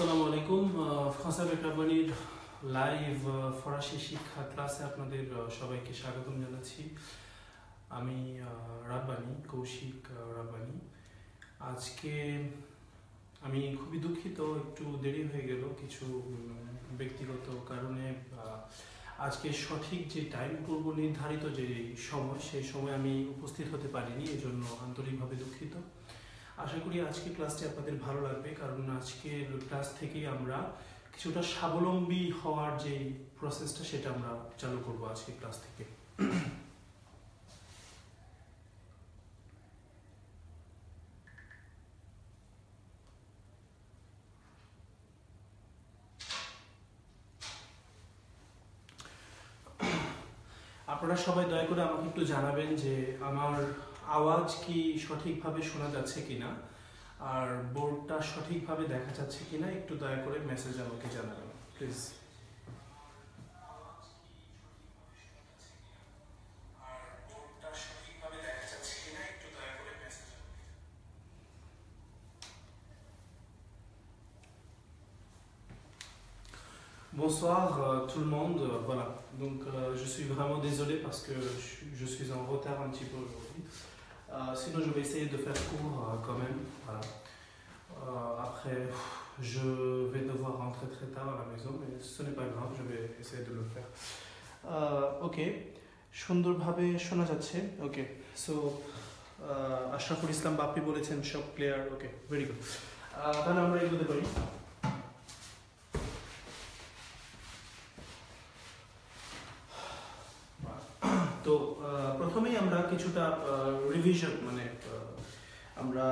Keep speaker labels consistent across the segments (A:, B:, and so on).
A: আসসালামু আলাইকুম France avec Rabbaniর live ফরাসি শিক্ষা ক্লাসে আপনাদের সবাইকে স্বাগতম জানাচ্ছি। আমি রাব্বানি কৌশিক রাব্বানি। আজকে আমি খুবই দুঃখিত, একটু দেরি হয়ে গেল কিছু ব্যক্তিগত কারণে। আজকে সঠিক যে টাইম পূর্ব নির্ধারিত যে সময়, সেই সময় আমি উপস্থিত হতে পারিনি, এজন্য আন্তরিকভাবে দুঃখিত। আশা করি আজকের ক্লাসটি আপনাদের ভালো লাগবে, কারণ আজকের ক্লাস থেকেই আমরা কিছুটা স্বাবলম্বী হওয়ার যে প্রসেসটা সেটা আমরা চালু করব আজকের ক্লাস থেকে। আপনারা সবাই দয়া করে আমাকে একটু জানাবেন যে আমার আওয়াজ কি সঠিকভাবে শোনা যাচ্ছে কিনা, আর বোর্ডটা সঠিকভাবে দেখা যাচ্ছে কিনা, একটু দয়া করে মেসেজ আমাকে জানাবেন please. Bonsoir tout le monde, voilà, donc je suis vraiment désolé parce que je suis en retard un petit peu aujourd'hui. Sinon je vais essayer de faire court quand même, voilà. Après je vais devoir rentrer très tard à la maison, mais ce n'est pas grave, je vais essayer de le faire. Ok, সুন্দরভাবে শোনা যাচ্ছে, ওকে। So Ashraful Islam Bappi বলেছেন সব clear, ওকে, very good. তাহলে আমরা এগোতে পারি। তো প্রথমেই আমরা কিছুটা রিভিশন, মানে আমরা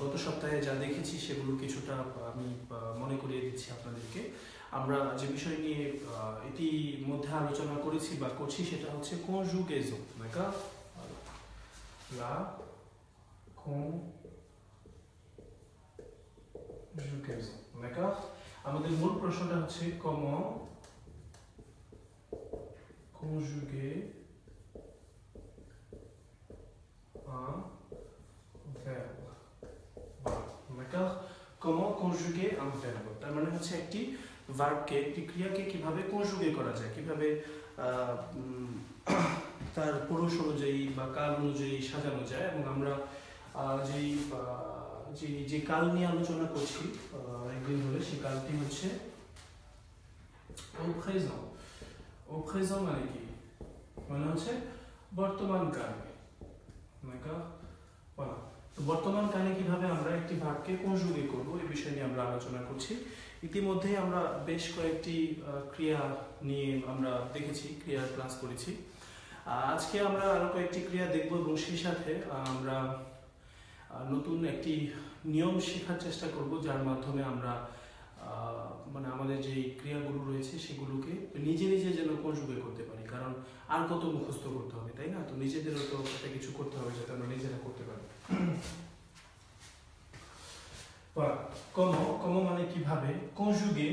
A: গত সপ্তাহে যা দেখেছি সেগুলো কিছুটা আমি মনে করিয়ে দিচ্ছি আপনাদেরকে। আমরা যে বিষয় নিয়ে ইতিমধ্যে আলোচনা করেছি বা করছি সেটা হচ্ছে conjugaison, d'accord? La conjugaison, d'accord? আমাদের মূল প্রশ্নটা হচ্ছে comment conjuguer un verbe, d'accord? Comment conjuguer un verbe? তার মানে হচ্ছে একটি ভার্বকে, একটি ক্রিয়াকে কিভাবে কনজুগে করা যায়, কিভাবে তার পুরুষ অনুযায়ী বা কাল অনুযায়ী সাজানো যায়। এবং আমরা যে কাল নিয়ে আলোচনা করছি একদিন ধরে, সেই কালটি হচ্ছে au présent. Au présent মানে কি? মানে হচ্ছে বর্তমান কালে, d'accord? voilà. তো বর্তমান কালে কিভাবে আমরা একটি ভার্বকে কনজুগে করব এই বিষয় নিয়ে আমরা আলোচনা করছি। ইতিমধ্যে আমরা বেশ কয়েকটি ক্রিয়া নিয়ে আমরা দেখেছি, ক্রিয়ার ক্লাস করেছি। আজকে আমরা আরো কয়েকটি ক্রিয়া দেখব এবং সেই সাথে আমরা নতুন একটি নিয়ম শেখার চেষ্টা করব, যার মাধ্যমে আমরা মানে আমাদের যে ক্রিয়াগুলো রয়েছে সেগুলোকে নিজে নিজে যেন কনজুগে করতে পারি। কারণ আর কত মুখস্থ করতে হবে, তাই না? তো নিজেদেরও তো একটা কিছু করতে হবে যাতে আমরা নিজেরা করতে পারি। comment মানে কিভাবে, কনজুগে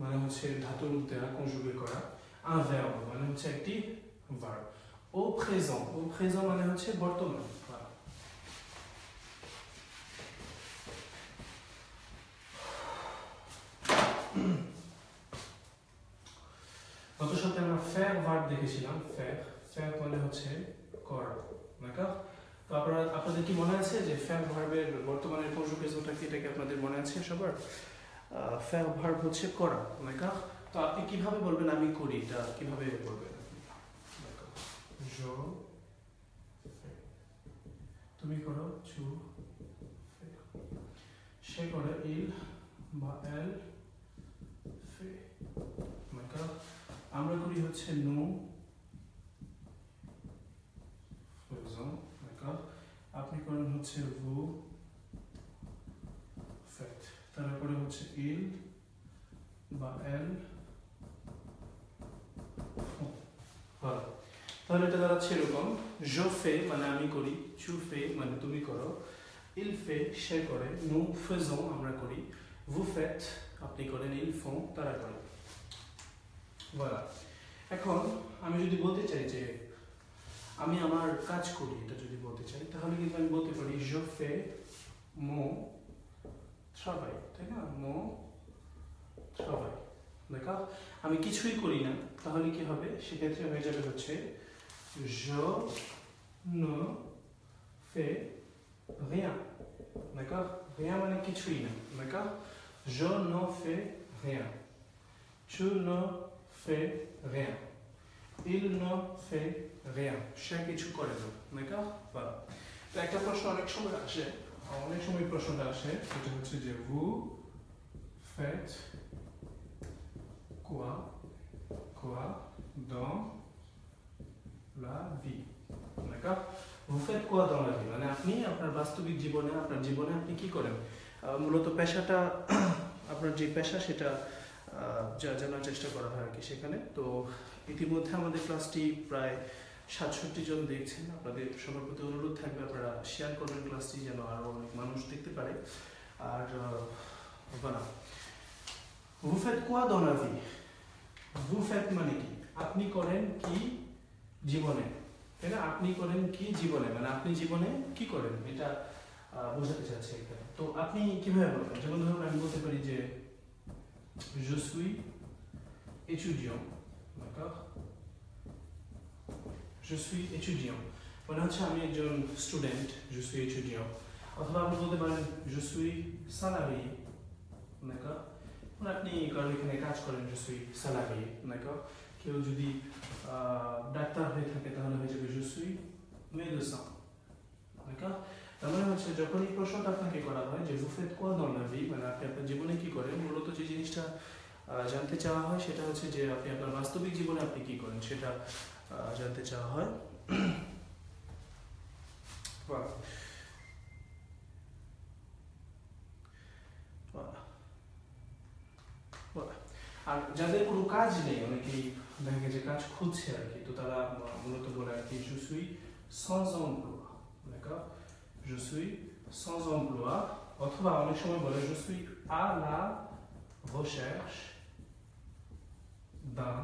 A: মানে হচ্ছে ধাতুর রূপ দেওয়া, কনজুগে করা, un verbe মানে হচ্ছে একটি ভার্ব, au présent মানে হচ্ছে বর্তমান। গত সপ্তাহে আমরা faire ভার্ব দেখেছিলাম। faire মানে হচ্ছে করা, d'accord? তো আপনাদের কি মনে আছে যে faire ভার্বের বর্তমানের কনজুগেশনটা কি, এটাকে আপনাদের মনে আছে সবার? faire ভার্ব হচ্ছে করা, d'accord? তো আপনি কিভাবে বলবেন আমি করি, এটা কিভাবে বলবেন? je fais, তুমি করো, tu fais, সে করে, il বা elle fait, d'accord? আমরা করি হচ্ছে nous faisons, d'accord? আপনি করেন হচ্ছে vous faites, তারপরে হচ্ছে il বা elle font, ভালো। তাহলে এটা দাঁড়াচ্ছে এরকম: je fais মানে আমি করি, tu fais মানে তুমি করো, il fait সে করে, nous faisons আমরা করি, vous faites আপনি করেন, ils font তারা করে। voilà. এখন আমি যদি বলতে চাই যে আমি আমার কাজ করি, এটা যদি বলতে চাই, তাহলে কিন্তু আমি বলতে পারি je fais mon travail, তাই না? mon সবাই। দেখো আমি কিছুই করি না, তাহলে কি হবে? সেক্ষেত্রে হয়ে যাবে হচ্ছে je ne fais rien. D'accord? Rien মানে কিছুই না। D'accord? Je ne fais rien. Tu ne fais rien. Il ne fait rien. সে কিছু করে না। D'accord? Voilà. তো একটা প্রশ্ন অনেক সময় আসে, প্রশ্নটা আসে, সেটা হচ্ছে যে vous faites quoi dans la vie? D'accord? Vous faites quoi dans la vie? মানে আপনি আপনার বাস্তবিক জীবনে, আপনার জীবনে আপনি কি করেন? মূলত পেশাটা, আপনার যে পেশা সেটা জানার চেষ্টা করা হয় আর কি সেখানে। তো ইতিমধ্যে আমাদের ক্লাসটি প্রায় 67 জন দেখছেন। আপনাদের সবার প্রতি অনুরোধ থাকবে আপনারা শেয়ার করবেন ক্লাসটি, যেন আরো অনেক মানুষ দেখতে পারে। আর voilà. Vous faites quoi dans la vie? Vous faites মানে কি? আপনি করেন কি জীবনে, তাই না? আপনি করেন কি জীবনে, মানে আপনি জীবনে কি করেন, এটা বোঝাতে চাচ্ছি এখানে। তো আপনি কিভাবে বলবেন? যেমন ধরুন আমি বলতে পারি যে je suis étudiant. D'accord? Je suis étudiant মানে হচ্ছে আমি একজন স্টুডেন্ট, je suis étudiant. অথবা আপনি বলতে পারেন je suis salarié. D'accord? মানে আপনি কারো এখানে কাজ করেন, je suis salarié. D'accord? কেউ যদি ডাক্তার হয়ে থাকে তাহলে হয়ে যাবে je suis médecin. D'accord? তার মানে হচ্ছে যখন এই প্রশ্নটা আপনাকে করা হয় যে vous faites quoi dans la vie, মানে আপনি আপনার জীবনে কি করেন, মূলত যে জিনিসটা জানতে চাওয়া হয় সেটা হচ্ছে যে আপনি আপনার বাস্তবিক জীবনে আপনি কি করেন সেটা জানতে চাওয়া হয়। আর যাদের কোনো কাজ নেই, অনেকেই দেখা গেছে কাজ খুঁজছে আর কি, তো তারা মূলত বলে আর কি je suis sans emploi. D'accord? Je suis sans emploi. অথবা অনেক সময় বলে je suis à la recherche d'un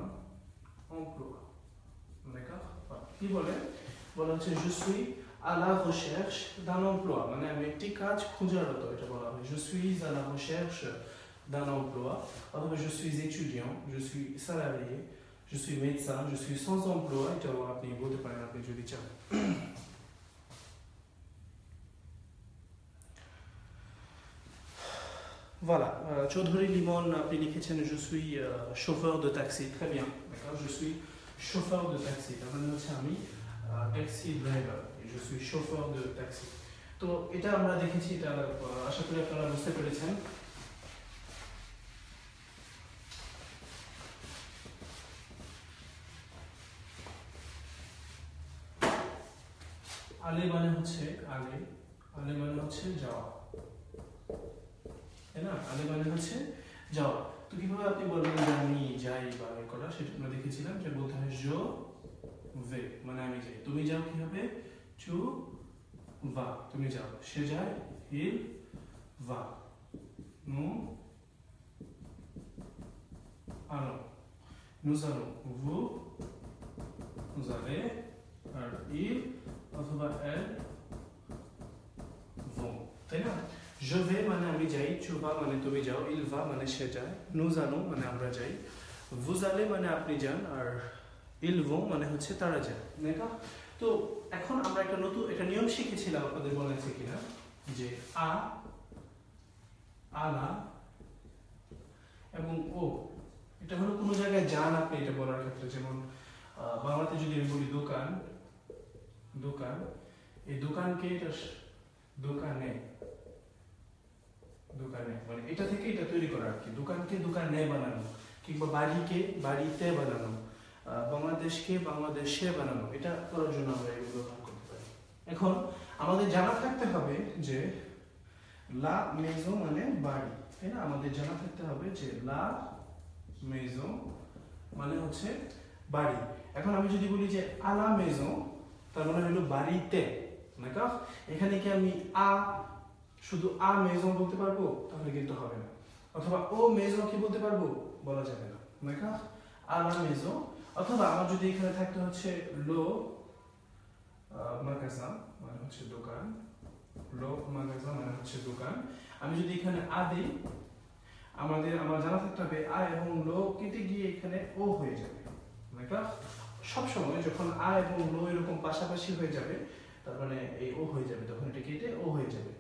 A: emploi. D'accord? কি বলে? বলা হচ্ছে je suis à la recherche d'un emploi, মানে আমি একটি কাজ খোঁজারত, এটা বলা হয় je suis à la recherche d'un emploi. অথবা je suis étudiant, je suis salarié, je suis médecin, je suis sans emploi, এটাও আপনি বলতে পারেন আপনি যদি চান। Voilà, Chaudhry Limon আপনি লিখেছেন je suis chauffeur de taxi. Très bien. D'accord? Je suis chauffeur de taxi. তার মানে হচ্ছে আমি taxi driver. Je suis chauffeur de taxi. তো এটা আমরা দেখেছি, এটা আশা করি আপনারা বুঝতে পেরেছেন। আলে মানে হচ্ছে আলে মানে হচ্ছে যাওয়া, তাই না? আলে মানে হচ্ছে যাওয়া। তো কিভাবে আপনি বলবেন যে আমি যাই বা আমি করা, সেটা আমরা দেখেছিলাম যে বলতে হয় je vais মানে আমি যাই। তুমি যাও কি হবে? tu vas, তুমি যাও। সে যায় il va. nous allons, nous allons, vous allez, আর il অথবা elle vont, তাই না? je vais মানে আমি যাই, tu vas মানে তুমি যাও, il va মানে সে যায়, nous allons মানে আমরা যাই, vous allez মানে আপনি যান, আর ils vont মানে হচ্ছে তারা যায়। দেখো তো এখন আমরা একটা নিয়ম শিখেছিলাম, আপনাদের মনে আছে কিনা, যে আলা এবং ও, এটা হলো কোনো জায়গায় যান আপনি এটা বলার ক্ষেত্রে। যেমন বাংলাতে যদি আমি বলি দোকান, এই দোকানকে এটা দোকানে মানে এটা থেকে এটা তৈরি করা আর কি। দোকানকে দোকানে বানানো, কিংবা বাড়িকে বাড়িতে বানানো, বাংলাদেশকে বাংলাদেশে বানানো, এটা করার জন্য আমরা এগুলো ব্যবহার করতে পারি। এখন আমাদের জানা থাকতে হবে যে লা মেজো মানে বাড়ি, তাই না? আমাদের জানা থাকতে হবে যে লা মেজো মানে হচ্ছে বাড়ি। এখন আমি যদি বলি যে আলা মেজো, তার মানে হলো বাড়িতে। দেখো এখানে কি আমি শুধু মেজো বলতে পারবো? তাহলে কিন্তু হবে না। অথবা ও মেজো কি বলতে পারবো? বলা যাবে না। দেখো আলা মেজো। অথবা আমার যদি এখানে থাকতে হচ্ছে লো মাগাজিন মানে হচ্ছে দোকান, লো মাগাজিন মানে হচ্ছে দোকান। আমি যদি এখানে দিই, আমার জানা থাকতে হবে আ এবং লো কেটে গিয়ে এখানে ও হয়ে যাবে। সবসময় যখন আ এবং লো এরকম পাশাপাশি হয়ে যাবে, তার মানে এই ও হয়ে যাবে, তখন এটা কেটে ও হয়ে যাবে।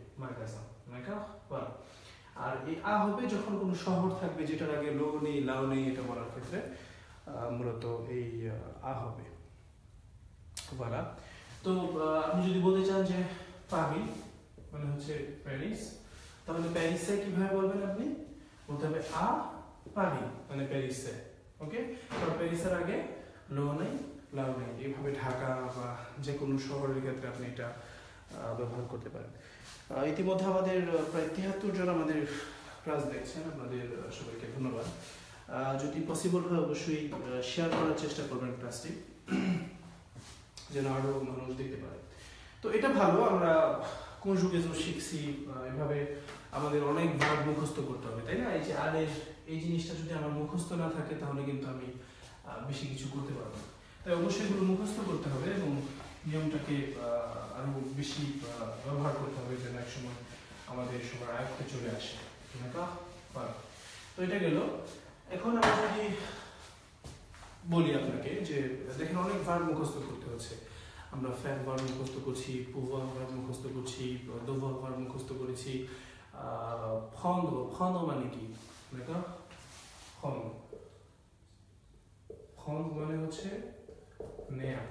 A: আর এই আ হবে যখন কোনো শহর থাকবে যেটার আগে লো নেই লাও নেই, এটা বলার ক্ষেত্রে মূলত এই আ হবে। তো আপনি যদি বলতে চান যে পারি মানে হচ্ছে প্যারিস, তাহলে প্যারিসে কিভাবে বলবেন? আপনি বলতে হবে আ পারি মানে প্যারিসে। ওকে, তো প্যারিসের আগে লো নেই লাও নেই, এইভাবে ঢাকা বা যে কোনো শহরের ক্ষেত্রে আপনি এটা ব্যবহার করতে পারেন। ইতিমধ্যে আমাদের প্রায় 73 জন আমাদের ক্লাস দেখছেন, আপনাদের সবাইকে ধন্যবাদ। যদি পসিবল হয় অবশ্যই শেয়ার করার চেষ্টা করবেন ক্লাসটি, যেন আরো মানুষ দেখতে পারে। তো এটা ভালো, আমরা কনজুগেশন শিখছি, এভাবে আমাদের অনেক ভার্ব মুখস্থ করতে হবে, তাই না? এই যে আরের এই জিনিসটা যদি আমার মুখস্থ না থাকে তাহলে কিন্তু আমি বেশি কিছু করতে পারবো না। তাই অবশ্যই এগুলো মুখস্থ করতে হবে এবং নিয়মটাকে আরো বেশি ব্যবহার করতে হবে যেন একসময় আমাদের সবার আয়ত্তে চলে আসে। তো এটা গেল। এখন আমি যদি বলি আপনাকে যে দেখেন অনেক ভার্ব মুখস্থ করতে হচ্ছে। আমরা ফ্যান ভার্ব মুখস্থ করছি, pouvoir ভার্ব মুখস্থ করছি, devoir ভার্ব মুখস্থ করেছি, prendre মানে কি? prendre মানে হচ্ছে নেয়া।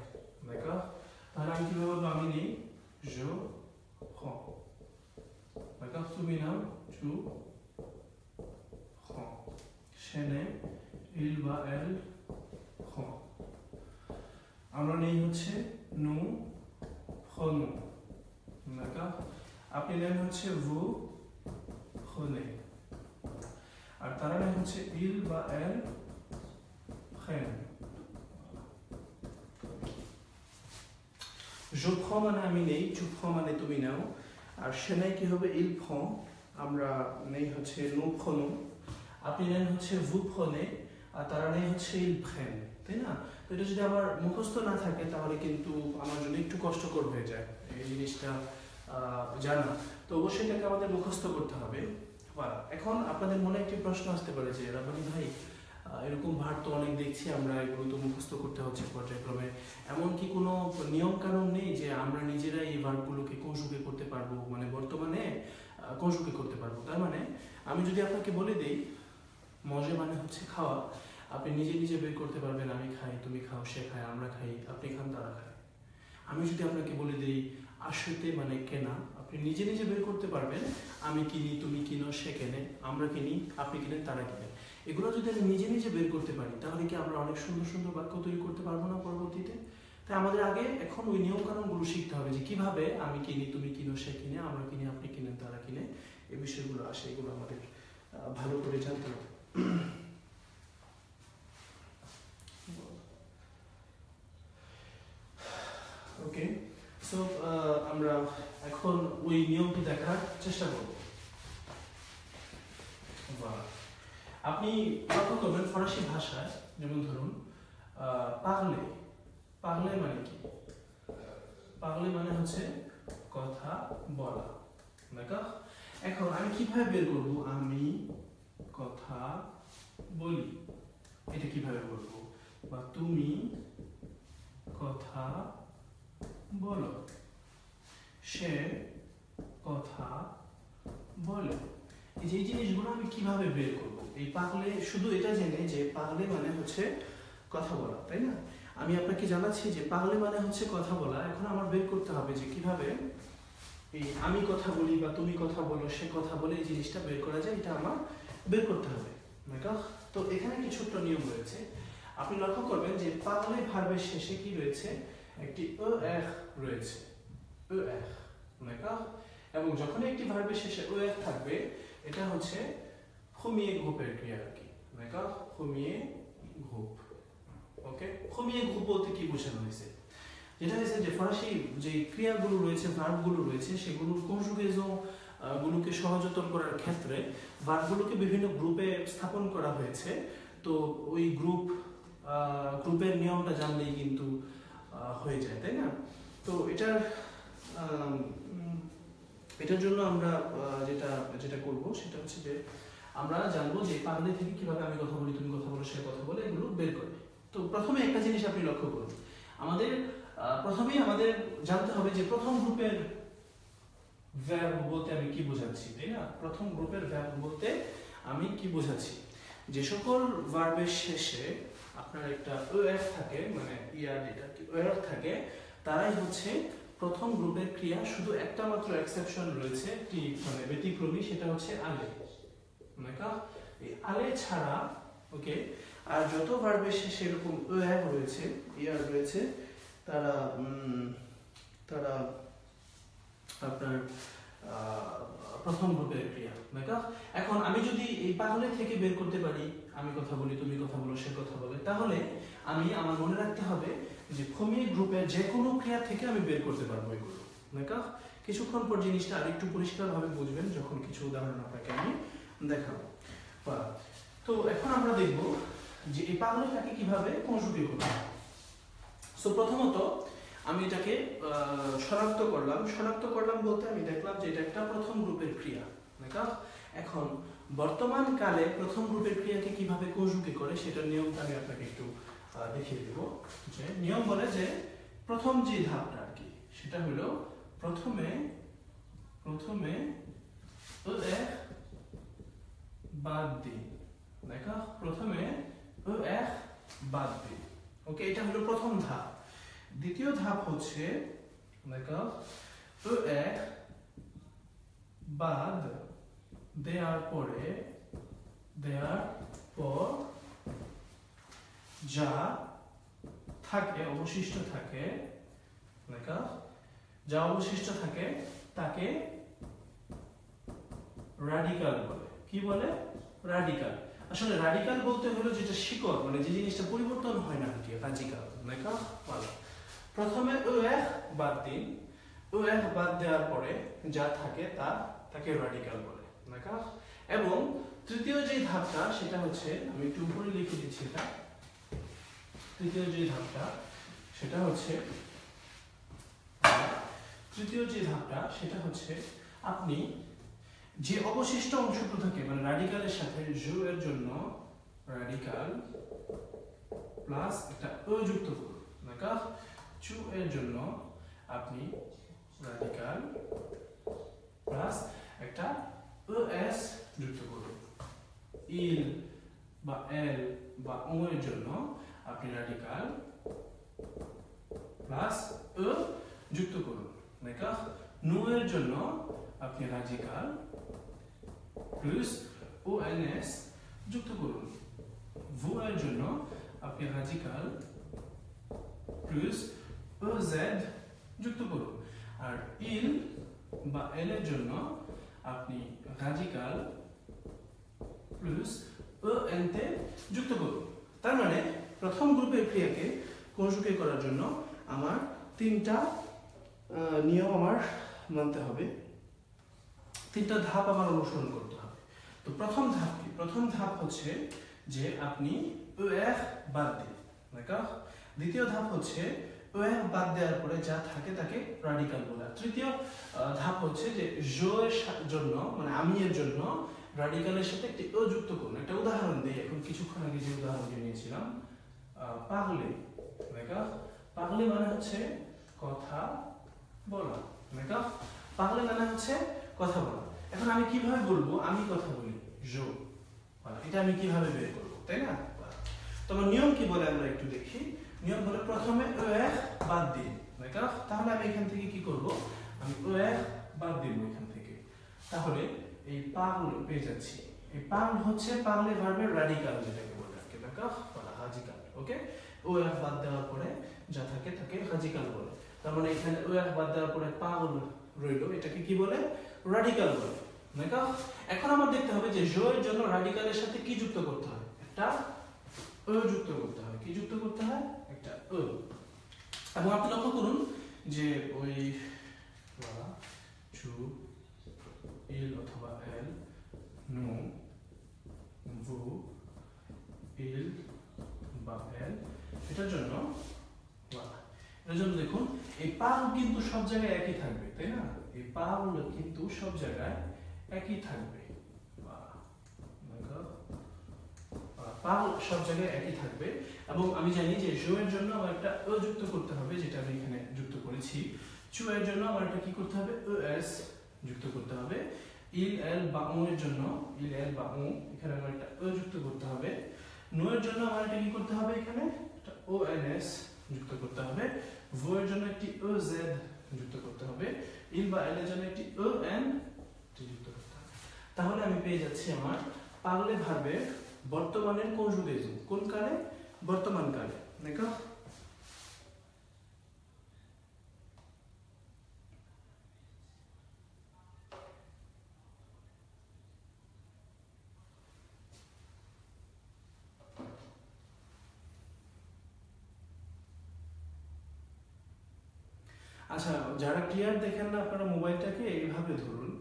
A: তাহলে আমি কিভাবে বলবো? আমি নেই, je prends। তুমি নাও, tu prends। সে নেয়, il বা elle prend। আমরা নেই হচ্ছে nous prenons। আপনি নেন হচ্ছে vous prenez। আর তারা নেয় হচ্ছে il বা elle prennent। je prends মানে আমি নেই, tu prends মানে তুমি নাও। আর সে নেয় কি হবে? il prend। আমরা নেই হচ্ছে nous prenons। আপনি নেন হচ্ছে vous prenez। আর তারা নেই হচ্ছে ils prennent, তাই না? তো এটা যদি আমার মুখস্থ না থাকে তাহলে কিন্তু আমার জন্য একটু কষ্টকর হয়ে যায় এই জিনিসটা জানা। তো অবশ্যই এটাকে আমাদের মুখস্থ করতে হবে। এখন আপনাদের মনে একটি প্রশ্ন আসতে পারে যে রাব্বানী ভাই, এরকম ভার্ব তো অনেক দেখছি আমরা, এগুলো তো মুখস্থ করতে হচ্ছে পর্যায়ক্রমে, এমন কি কোনো নিয়ম কানুন নেই যে আমরা নিজেরাই এই ভার্বগুলোকে কনজুগে করতে পারবো, মানে বর্তমানে কনজুগে করতে পারবো? তার মানে আমি যদি আপনাকে বলে দেই মজে মানে হচ্ছে খাওয়া, আপনি নিজে নিজে বের করতে পারবেন আমি খাই, তুমি খাও, সে খায়, আমরা খাই, আপনি খান, তারা খায়। আমি যদি আপনাকে বলে দিই আশিতে মানে কেনা, আপনি নিজে নিজে বের করতে পারবেন আমি কিনি, তুমি কিনো, সে কেনে, আমরা কিনি, আপনি কিনেন, তারা কিনেন। এগুলো যদি আমি নিজে নিজে বের করতে পারি তাহলে কি আমরা অনেক সুন্দর সুন্দর বাক্য তৈরি করতে পারবো না পরবর্তীতে? তাই আমাদের আগে এখন ওই নিয়ম কানুনগুলো শিখতে হবে যে কিভাবে আমি কিনি, তুমি কিনো, সে কিনে, আমরা কিনি, আপনি কিনেন, তারা কিনে, এই বিষয়গুলো আসে, এগুলো আমাদের ভালো করে জানতে হবে। ওকে, সো আমরা এখন ওই নিয়মটি দেখার চেষ্টা করব। আপনি লক্ষ্য করবেন ফরাসি ভাষায়, যেমন ধরুন পাগলে, পাগলে মানে কি? পাগলে মানে হচ্ছে কথা বলা। এখন আমি কিভাবে বের করব আমি কথা বলি, এটা কিভাবে বলবো? বা তুমি কথা বলো, সে কথা বলে। এই যে জিনিসগুলো আমি কিভাবে বের করব? এই পাগলে শুধু এটা জেনে যে পাগলে মানে হচ্ছে কথা বলা, তাই না? আমি আপনাকে জানাচ্ছি যে পাগলে মানে হচ্ছে কথা বলা। এখন আমার বের করতে হবে যে কিভাবে এই আমি কথা বলি বা তুমি কথা বলো, সে কথা বলে, এই জিনিসটা বের করা যায়, এটা আমার বের করতে হবে। তো এখানে কি ছোট্ট নিয়ম রয়েছে, আপনি লক্ষ্য করবেন যে পাগলে ভার্বের শেষে কি রয়েছে? একটি er রয়েছে, er। এবং যখন একটি ভার্বের শেষে er থাকবে এটা হচ্ছে premier গ্রুপের ক্রিয়া আর কি। premier group. Okay, premier group বলতে কি বোঝানো হয়েছে? যেটা হয়েছে যে ফরাসি যে ক্রিয়াগুলো রয়েছে, ভার্বগুলো রয়েছে, সেগুলোর কনজুগেশন গুলোকে সহজতর করার ক্ষেত্রে ভার্বগুলোকে বিভিন্ন গ্রুপে স্থাপন করা হয়েছে। তো ওই গ্রুপের নিয়মটা জানলেই কিন্তু হয়ে যায়, তাই না? তো এটার জন্য আমরা যেটা করব সেটা হচ্ছে যে আমরা জানবো যে পাগলে থেকে কিভাবে আমি কথা বলি, তুমি কথা বলো, সে কথা বলে, এগুলো বের করে। তো প্রথমে একটা জিনিস আপনি লক্ষ্য করুন, আমাদের প্রথমেই আমাদের জানতে হবে যে প্রথম গ্রুপের ভার্ব বলতে আমি কি বোঝাচ্ছি, তাই না? প্রথম গ্রুপের ভার্ব বলতে আমি কি বোঝাচ্ছি, যে সকল ভার্বের শেষে আপনার একটা ওএফ থাকে, মানে ইয়ার যেটা ওএফ থাকে, তারাই হচ্ছে প্রথম গ্রুপের ক্রিয়া। শুধু একটা মাত্র এক্সেপশন রয়েছে, একটি মানে ব্যতিক্রমী, সেটা হচ্ছে আলে। মানে এই আলে ছাড়া, ওকে, আর যত ভার্বের শেষে এরকম ওএফ রয়েছে, ইয়ার রয়েছে, তারা তারা আপনার প্রথম গ্রুপের ক্রিয়া। এখন আমি যদি এই পাগলে থেকে বের করতে পারি আমি কথা বলি, তুমি কথা বলো, সে কথা বলে, তাহলে আমি আমার মনে রাখতে হবে যে ফমি গ্রুপের যে কোনো ক্রিয়া থেকে আমি বের করতে পারবো এগুলো। কিছুক্ষণ পর জিনিসটা আরেকটু পরিষ্কারভাবে বুঝবেন যখন কিছু উদাহরণ আপনাকে আমি দেখাবো। তো এখন আমরা দেখব যে এই পাগলেটাকে কিভাবে কনজুগেট করতে হবে। সো প্রথমত আমি এটাকে শনাক্ত করলাম বলতে আমি দেখলাম যে এটা একটা প্রথম গ্রুপের ক্রিয়া। এখন বর্তমান কালে প্রথম গ্রুপের ক্রিয়াকে কিভাবে কনজুগে করে সেটার নিয়মটা আমি আপনাকে একটু দেখিয়ে দেব। যে নিয়ম বলে যে প্রথম যে ধাপটা আর কি, সেটা হলো প্রথমে এক বাদ দিন। প্রথমে এক বাদ দিন। ওকে, এটা হলো প্রথম ধাপ। দ্বিতীয় ধাপ হচ্ছে এক বাদ দেওয়ার পর যা থাকে, অবশিষ্ট থাকে, তাকে রাডিকাল বলে। কি বলে? রাডিকাল। আসলে রাডিকাল বলতে হলো যেটা শিকড়, মানে যে জিনিসটা পরিবর্তন হয় না, রাডিকাল। প্রথমে এক বাদ দিন, এক বাদ দেওয়ার পরে যা থাকে তাকে রাডিকাল বলে। এবং তৃতীয় যে ধাপটা সেটা হচ্ছে, আমি একটু উপরে লিখে দিচ্ছি এটা, তৃতীয় যে ধাপটা সেটা হচ্ছে আপনি যে অবশিষ্ট অংশটা থাকে, মানে রাডিকালের সাথে জু এর জন্য রাডিকাল প্লাস একটা ও যুক্ত করুন। চু এর জন্য আপনি রাডিকাল প্লাস একটা এস যুক্ত করুন। ইল বা এল বা ও এর জন্য আপনি রাডিকাল প্লাস ও যুক্ত করুন। নু এর জন্য আপনি radical plus O N S যুক্ত করুন। ভু এর জন্য আপনি রাডিকাল প্লাস ও জেড যুক্ত করুন। আর ইল বা এল এর জন্য আপনি রাডিকাল প্লাস ও এন তে যুক্ত করুন। তার মানে প্রথম গ্রুপের ক্রিয়াকে কনজুগে করার জন্য আমার তিনটা নিয়ম আমার মানতে হবে, তিনটা ধাপ আমার অনুসরণ করতে হবে। তো প্রথম ধাপ কি? প্রথম ধাপ হচ্ছে যে আপনি ওএফ বাদ দিন। দ্বিতীয় ধাপ হচ্ছে ওএফ বাদ দেওয়ার পরে যা থাকে তাকে রাডিকাল বলে। তৃতীয় ধাপ হচ্ছে যে জো এর জন্য, মানে আমি এর জন্য রাডিকালের সাথে একটি ও যুক্ত করুন। একটা উদাহরণ দিই, এখন কিছুক্ষণ আগে যে উদাহরণটি নিয়েছিলাম, পাগলে। পাগলে মানে হচ্ছে কথা বলা। পাগলে মানে হচ্ছে কথা বলা। এখন আমি কিভাবে বলবো? আমি কথা বলি, জো, এটা আমি কিভাবে বের করবো, তাই না? তোমার নিয়ম কি বলে আমরা একটু দেখি। নিয়ম বলে প্রথমে ও এক বাদ দিন। তাহলে আমি এখান থেকে কি করব? আমি ও এক বাদ দিব এখান থেকে। তাহলে এই পাগল পেয়ে যাচ্ছি। এই পাগল হচ্ছে পাগলে ভার্বের রাডিকাল, যেটাকে বলে আর কি, হাজিকাল। ওকে, ও এক বাদ দেওয়ার পরে যা থাকে তাকে হাজিকাল বলে। তার মানে এখানে ও এক বাদ দেওয়ার পরে পাগল রইলো, এটাকে কি বলে? রাডিকাল বলে। এখন আমার দেখতে হবে যে জো এর জন্য রাডিকালের সাথে কি যুক্ত করতে হয়? একটা ও যুক্ত করতে হয়। কি যুক্ত করতে হয়? একটা ও। এবং আপনি লক্ষ্য করুন যে ওই চু, ইল অথবা এল, নু, ভু, ইল বা এল, এটার জন্য দেখুন এই পাল কিন্তু সব জায়গায় একই থাকবে, তাই না? এই পাল কিন্তু সব জায়গায় একই থাকবে। পাল সব জায়গায় একই থাকবে এবং আমি জানি যে জো এর জন্য আমার একটা ও যুক্ত করতে হবে, যেটা আমি এখানে যুক্ত করেছি। চু এর জন্য আমার একটা কি করতে হবে, এস যুক্ত করতে হবে। ইল এল বা ও এর জন্য ইল এল বা ও এখানে আমার একটা ও যুক্ত করতে হবে। নো এর জন্য আমার একটা কি করতে হবে, এখানে একটা ও এন এস যুক্ত করতে হবে। ভো এর জন্য একটি ও জেড যুক্ত করতে হবে। ইল বা এল এর জন্য একটি ও এন যুক্ত করতে হবে। তাহলে আমি পেয়ে যাচ্ছি আমার পাগলে ভার্বের বর্তমানের কনজুগেশন। কোন কালে? বর্তমান কালে। দেখো আচ্ছা, যারা ক্লিয়ার দেখেন না আপনারা মোবাইলটাকে এইভাবে ধরুন।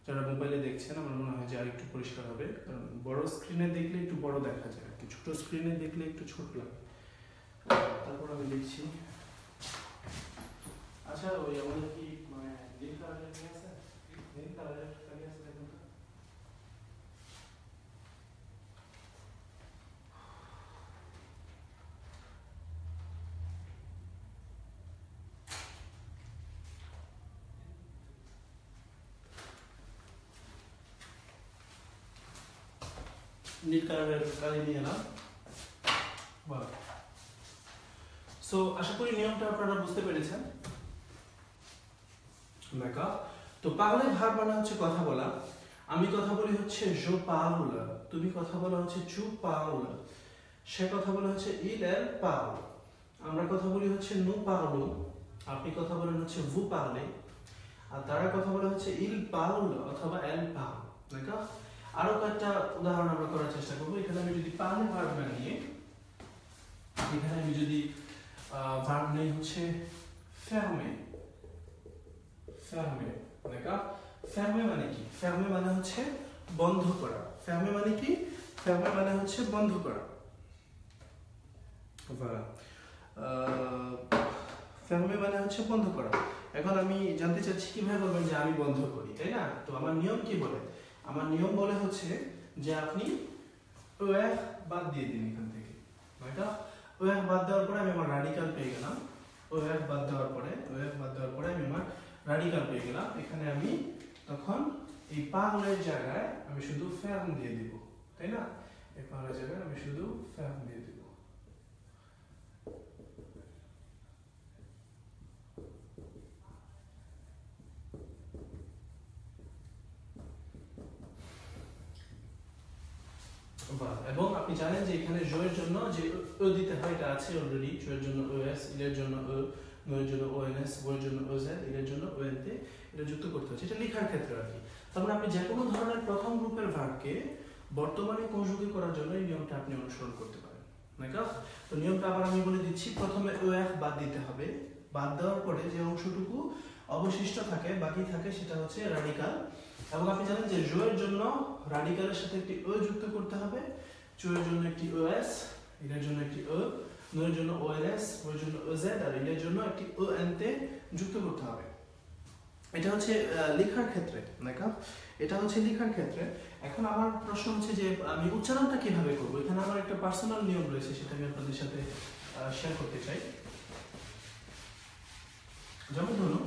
A: যারা মোবাইলে দেখছেন আমার মনে হয় যে আর একটু পরিষ্কার হবে, কারণ বড় স্ক্রিনে দেখলে একটু বড় দেখা যায়, একটু ছোট স্ক্রিনে দেখলে একটু ছোট লাগে। তারপর আমি লিখছি। আচ্ছা, ওই আমাদের কি মানে নীল কালারের কি আছে? নীল কালারের কালি আছে দেখুন তো। নীল কালারের কালি নিয়ে এলাম। বাহ। সো আশা করি নিয়মটা আপনারা বুঝতে পেরেছেন। দেখো, তো পাগলে ভার্ব মানে হচ্ছে কথা বলা। আমি কথা বলি হচ্ছে জো পাউল, তুমি কথা বলা হচ্ছে চু পাউল, সে কথা বলা হচ্ছে ইল এল পাউল, আমরা কথা বলি হচ্ছে নু পাউলু, আপনি কথা বলেন হচ্ছে ভু পাউলে, আর তারা কথা বলা হচ্ছে ইল পাউল অথবা এল পাউল। দেখো, আরো কয়েকটা উদাহরণ আমরা করার চেষ্টা করবো। এখানে আমি যদি পাগলে ভার্ব না নিয়ে, এখানে আমি যদি ভার্ব নেই হচ্ছে ফেরমে। ফেরমে, দেখো ফেরমে মানে কি? ফেরমে মানে হচ্ছে বন্ধ করা। ফেরমে মানে কি? ফেরমে মানে হচ্ছে বন্ধ করা। ফেরমে মানে হচ্ছে বন্ধ করা। এখন আমি জানতে চাচ্ছি কিভাবে বলবেন যে আমি বন্ধ করি, তাই না? তো আমার নিয়ম কি বলে? আমার নিয়ম বলে হচ্ছে যে আপনি ওয়ের বাদ দিয়ে দিন এখান থেকে। ওয়ের বাদ দেওয়ার পরে আমি আমার রাডিকাল পেয়ে গেলাম। ওয়ের বাদ দেওয়ার পরে আমি আমার রাডিকাল পেয়ে গেলাম। এখানে আমি তখন এই পাগলের জায়গায় আমি শুধু ফেরম দিয়ে দিব, তাই না? এই পাগলের জায়গায় আমি শুধু ফেরম দিয়ে দিব। এবং আপনি জানেন যে এখানে জো এর জন্য যে ও দিতে হয় এটা আছে অলরেডি। জো এর জন্য ওএস, ইলের জন্য ও, নো এর জন্য ওএনএস, ভো এর জন্য ওজেড, ইলের জন্য ওএনতে, এটা যুক্ত করতে হচ্ছে। এটা লেখার ক্ষেত্রে আর কি। তারপরে আপনি যে কোনো ধরনের প্রথম গ্রুপের ভার্বকে বর্তমানে কনজুগে করার জন্য এই নিয়মটা আপনি অনুসরণ করতে পারেন। তো নিয়মটা আবার আমি বলে দিচ্ছি। প্রথমে ওএফ বাদ দিতে হবে। বাদ দেওয়ার পরে যে অংশটুকু অবশিষ্ট থাকে, বাকি থাকে, সেটা হচ্ছে রাডিকাল। এবং আপনি জানেন যে জো এর জন্য রাডিকালের সাথে একটি ও যুক্ত করতে হবে, চু এর জন্য একটি ওএস, ইলের জন্য একটি ও, নো এর জন্য ওএনএস, ভো এর জন্য ওজেড, আর ইলের জন্য একটি ওএনতে যুক্ত করতে হবে। এটা হচ্ছে লেখার ক্ষেত্রে। দেখো, এটা হচ্ছে লেখার ক্ষেত্রে। এখন আমার প্রশ্ন হচ্ছে যে আমি উচ্চারণটা কিভাবে করব? এখানে আমার একটা পার্সোনাল নিয়ম রয়েছে, সেটা আমি আপনাদের সাথে শেয়ার করতে চাই। যেমন ধরুন,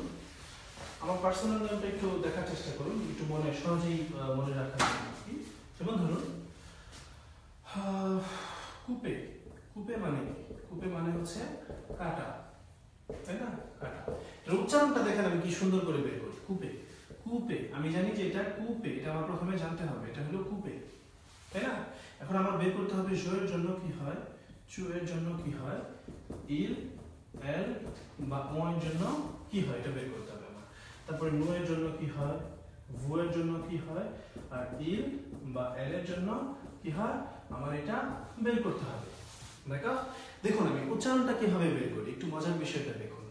A: আমার পার্সোনাল নিয়মটা একটু দেখার চেষ্টা করুন, একটু মনে সহজেই মনে রাখার জন্য। যেমন ধরুন, কুপে। কুপে মানে কি? কুপে মানে হচ্ছে কাটা, তাই না? কাটা। এর উচ্চারণটা দেখেন আমি কি সুন্দর করে বের করি। কুপে, কুপে। আমি জানি যে এটা কুপে, এটা আমার প্রথমে জানতে হবে এটা হলো কুপে, তাই না? এখন আমার বের করতে হবে জো এর জন্য কি হয়, চু এর জন্য কি হয়, ইল, এল বা ও এর জন্য কি হয়, এটা বের করতে হবে আমার। তারপরে নো এর জন্য কি হয়, ভো এর জন্য কি হয়, আর ইল বা এল এর জন্য কি হয়, আমার এটা বের করতে হবে। দেখুন আমি উচ্চারণটা কিভাবে বের করি, একটু মজার বিষয়টা দেখুন।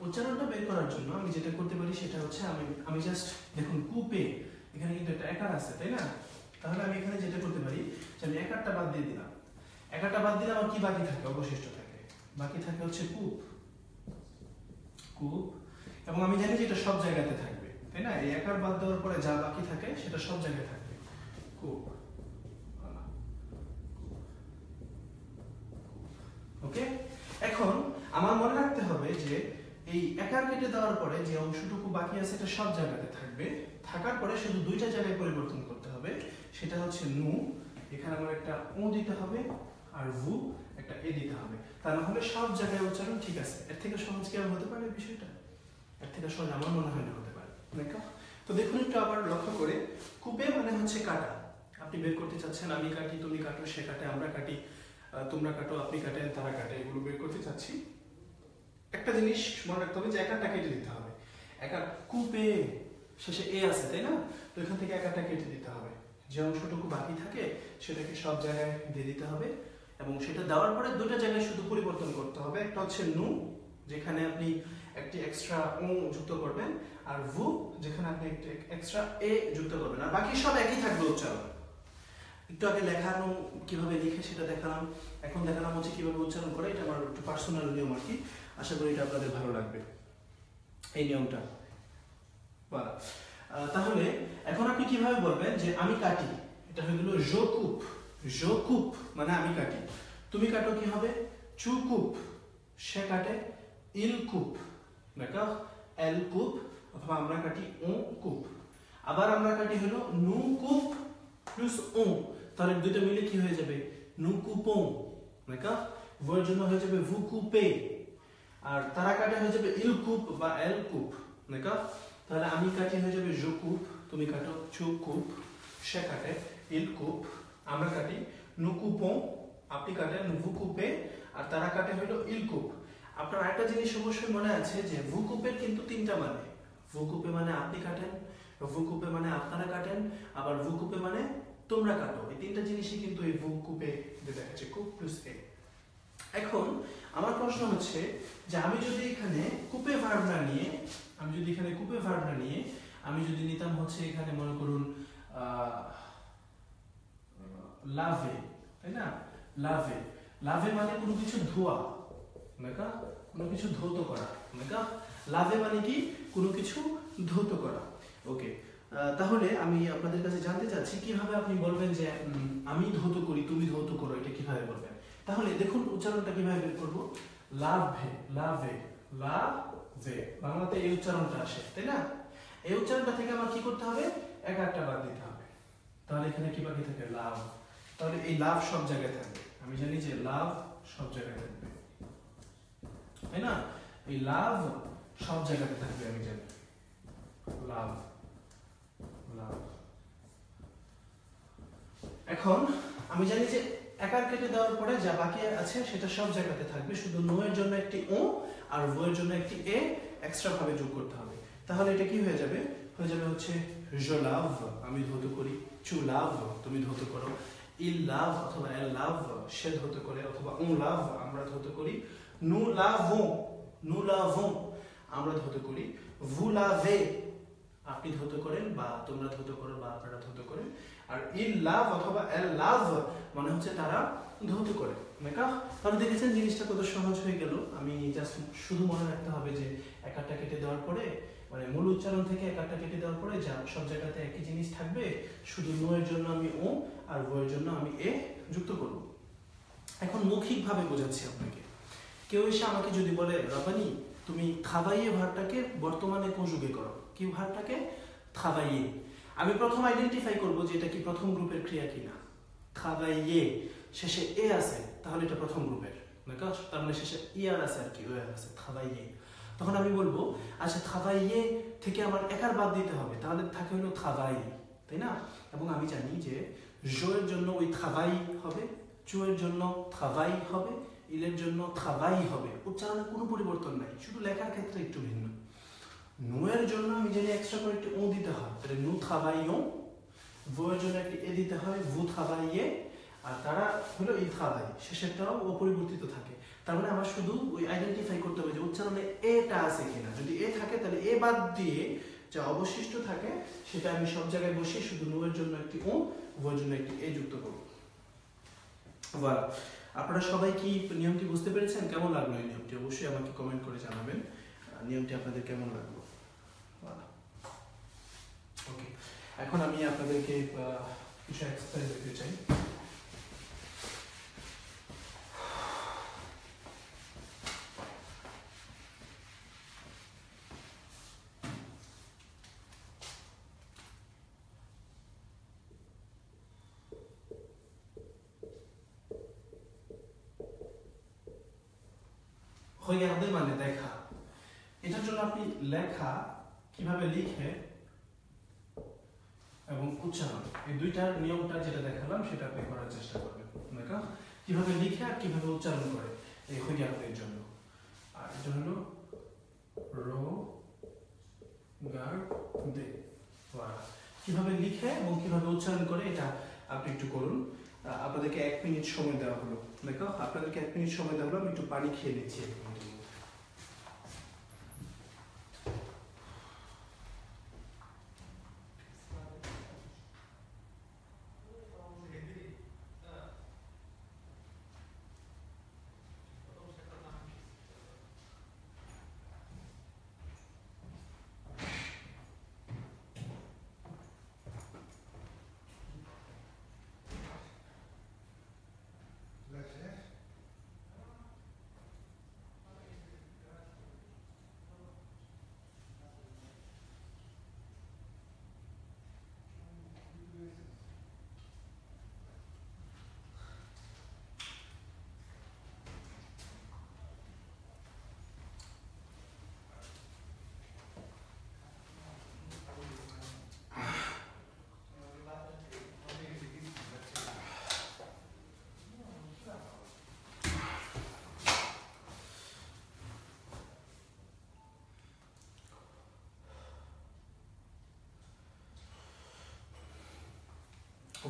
A: উচ্চারণটা বের করার জন্য আমি যেটা করতে পারি সেটা হচ্ছে আমি জাস্ট দেখুন কুপে, এখানে কিন্তু একটা একার আছে, তাই না? তাহলে আমি এখানে যেটা করতে পারি যে আমি একারটা বাদ দিয়ে দিলাম। একারটা বাদ দিলে আমার কি বাকি থাকে, অবশিষ্ট থাকে, বাকি থাকে হচ্ছে কূপ। কূপ। এবং আমি জানি যে এটা সব জায়গাতে থাকবে, তাই না? এই একার বাদ দেওয়ার পরে যা বাকি থাকে সেটা সব জায়গায় থাকবে, কূপ। কেটে দেওয়ার পরে যে অংশটুকু বাকি আছে এটা সব জায়গাতে থাকবে, থাকার পরে শুধু দুইটা জায়গায় পরিবর্তন করতে হবে, সেটা হচ্ছে নু, এখানে আমার একটা ও দিতে হবে, আর ভু একটা এ দিতে হবে, তা না হলে সব জায়গায় উচ্চারণ ঠিক আছে। এর থেকে সহজ কি আর হতে পারে বিষয়টা? এর থেকে সহজ আমার মনে হয় না হতে পারে। তো দেখুন একটু আবার লক্ষ্য করে, কুপে মানে হচ্ছে কাটা, আপনি বের করতে চাচ্ছেন আমি কাটি, তুমি কাটো, সে কাটে, আমরা কাটি, তোমরা কাটো, আপনি কাটেন, তারা কাটে, এগুলো বের করতে চাচ্ছি। একটা জিনিস মনে রাখতে হবে যে একারটা কেটে দিতে হবে। একার কুপে শেষে এ আছে তাই না, তো এখান থেকে একারটা কেটে দিতে হবে, যে অংশটুকু বাকি থাকে সেটাকে সব জায়গায় দিয়ে দিতে হবে, এবং সেটা দেওয়ার পরে দুটো জায়গায় শুধু পরিবর্তন করতে হবে। একটা হচ্ছে নু, যেখানে আপনি একটি এক্সট্রা ও যুক্ত করবেন, আর ভু, যেখানে আপনি একটি এক্সট্রা এ যুক্ত করবেন, আর বাকি সব একই থাকবে উচ্চারণ। একটু আগে লেখানো কিভাবে লিখে সেটা দেখালাম, এখন দেখালাম হচ্ছে কিভাবে উচ্চারণ করে, এটা আমার একটু পার্সোনাল নিয়ম আর কি, আশা করি এটা আপনাদের ভালো লাগবে এই নিয়মটা। তাহলে এখন আপনি কিভাবে বলবেন যে আমি কাটি, এটা হয়ে গেল জো কুপ, জো কুপ মানে আমি কাটি, তুমি কাটো কি হবে চু কুপ, সে কাটে ইল কুপ, d'accord এল কুপ, অথবা আমরা কাটি ও কুপ, আবার আমরা কাটি হলো নু কুপ প্লাস ও, তাহলে দুটো মিলে কি হয়ে যাবে নু কুপং, d'accord ভয়ের জন্য হয়ে যাবে ভু কুপে, আর তারা কাটে হয়ে যাবে ইল কুপ বা এল কুপ, d'accord তাহলে আমি কাটি হয়ে যাবে জো কুপ, তুমি কাটো চু কুপ, সে কাটে ইল কুপ, আমরা কাটি নু কুপং, আপনি কাটেন ভু কুপে, আর তারা কাটে হলো ইল কুপ। আপনার একটা জিনিস অবশ্যই মনে আছে যে ভু কুপের কিন্তু তিনটা মানে, ভু কুপে মানে আপনি কাটেন, ভু কুপে মানে আপনারা কাটেন, আবার ভু কুপে মানে তোমরা কাটো, এই তিনটা জিনিসই কিন্তু এই ভু কুপে দেখা যাচ্ছে, কুপ প্লাস এ। এখন আমার প্রশ্ন হচ্ছে যে আমি যদি এখানে কুপে ভার্ব না নিয়ে, আমি যদি এখানে কুপে ভার্ব না নিয়ে আমি যদি নিতাম হচ্ছে এখানে মনে করুন লাভে, তাই না, লাভে, লাভে মানে কোনো কিছু ধোয়া, নাকা কোনো কিছু ধৌত করা, নাকা লাভে মানে কি কোনো কিছু ধৌত করা। ওকে, তাহলে আমি আপনাদের কাছে জানতে চাচ্ছি কিভাবে আপনি বলবেন যে আমি ধৌত করি, তুমি ধৌত করো, এটা কিভাবে বলবেন? তাহলে দেখুন উচ্চারণটা কিভাবে বের করব, লাভে, লাভে, লাভে, বাংলাতে এই উচ্চারণটা আসে তাই না, এই উচ্চারণটা থেকে আমার কি করতে হবে, একটা বাদ দিতে হবে, তাহলে এখানে কি বাকি থাকে লাভ, তাহলে এই লাভ সব জায়গায় থাকবে, আমি জানি যে লাভ সব জায়গায় থাকবে তাই না, এই লাভ সব জায়গাতে থাকবে, আমি জানি লাভ, লাভ। এখন আমি জানি যে একার কেটে দেওয়ার পরে যা বাকি আছে সেটা সব জায়গাতে থাকবে, শুধু নো এর জন্য একটি ও আর ভো এর জন্য একটি এ এক্সট্রা ভাবে যোগ করতে হবে, তাহলে এটা কি হয়ে যাবে, হয়ে যাবে হচ্ছে je lave, আমি ধৌত করি, tu laves, তুমি ধৌত করো, il lave অথবা elle lave, সে ধৌত করে, অথবা on lave, আমরা ধৌত করি, nous lavons, nous lavons, আমরা ধৌত করি, vous lavez, আপনি ধৌত করেন বা তোমরা ধৌত করো বা আপনারা ধৌত করেন, আর il lave অথবা elle lave মানে হচ্ছে তারা ধৌত করে, তাহলে দেখেছেন জিনিসটা কত সহজ হয়ে গেল। আমি জাস্ট শুধু মনে রাখতে হবে যে একারটা কেটে দেওয়ার পরে, মানে মূল উচ্চারণ থেকে একারটা কেটে দেওয়ার পরে যা সব জায়গাতে একই জিনিস থাকবে, শুধু নো এর জন্য আমি ও আর ভো এর জন্য আমি এ যুক্ত করব। এখন মৌখিকভাবে বোঝাচ্ছি আপনাকে, কেউ এসে আমাকে যদি বলে রাবানি তুমি খাবাইয়ে ভার্বটাকে বর্তমানে কনজুগে করো, কি ভার্বটাকে খাবাইয়ে, আমি প্রথম আইডেন্টিফাই করব যে এটা কি প্রথম গ্রুপের ক্রিয়া কিনা, খাবাইয়ে শেষে এ আছে তাহলে এটা প্রথম গ্রুপের, তার মানে শেষে ইয়ার আছে আর কি, ওয়ার আছে খাবাইয়ে, তখন আমি বলবো আচ্ছা খাবাইয়ে থেকে আমার একার বাদ দিতে হবে, তাহলে থাকে হলো খাবাই, তাই না, এবং আমি জানি যে জো এর জন্য ওই খাবাই হবে, চু এর জন্য খাবাই হবে, ইলের জন্য খাবাই হবে, উচ্চারণে কোনো পরিবর্তন নাই, শুধু লেখার ক্ষেত্রে একটু ভিন্ন। নু এর জন্য আমি জানি এক্সট্রা করে একটু ও দিতে হয়, তাহলে নু খাবাইও, ভো এর জন্য একটি এ দিতে হয়, ভু খাবাইয়ে, আর তারা হলো এই খাবাই, শেষেরটাও অপরিবর্তিত থাকে, তার মানে আমার শুধু ওই আইডেন্টিফাই করতে হবে যে উচ্চারণে এটা আছে কিনা, যদি এ থাকে তাহলে এ বাদ দিয়ে যা অবশিষ্ট থাকে সেটা আমি সব জায়গায় বসিয়ে শুধু নো এর জন্য একটি ও, ভো এর জন্য একটি এ যুক্ত করব। voilà, আপনারা সবাই কি নিয়মটি বুঝতে পেরেছেন? কেমন লাগলো এই নিয়মটি অবশ্যই আমাকে কমেন্ট করে জানাবেন, নিয়মটি আপনাদের কেমন লাগলো। ওকে, এখন আমি আপনাদেরকে কিছু এক্সারসাইজ দিতে চাই। regarder মানে দেখা। এটার জন্য আপনি লেখা কিভাবে লিখে এবং উচ্চারণ এই দুইটার নিয়মটা যেটা দেখালাম সেটা আপনি করার চেষ্টা করবেন। দেখা কিভাবে লিখে আর কিভাবে উচ্চারণ করে এই regarder জন্য। আর এটা হলো regarder। কিভাবে লিখে এবং কিভাবে উচ্চারণ করে এটা আপনি একটু করুন। আপনাদেরকে 1 মিনিট সময় দেওয়া হলো। দেখো আপনাদেরকে 1 মিনিট সময় দেওয়া হলো, আমি একটু পানি খেয়ে নিচ্ছি 1 মিনিটের মধ্যে।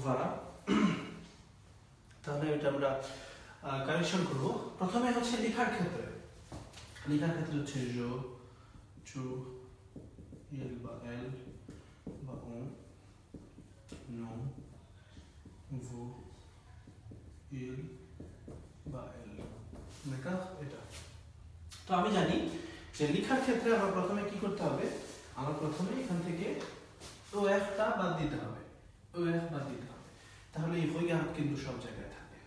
A: Voilà. তাহলে এটা আমরা কারেকশন করব। প্রথমে হচ্ছে লেখার ক্ষেত্রে। লেখার ক্ষেত্রে হচ্ছে je, tu, il বা elle বা on, nous, vous, il বা elle। d'accord এটা। তো আমি জানি যে লেখার ক্ষেত্রে আমার প্রথমে কি করতে হবে, আমার প্রথমে এখান থেকে OF টা বাদ দিতে হবে। OF বাদ দিতে হবে। তাহলে এই regarde কিন্তু সব জায়গায় থাকে।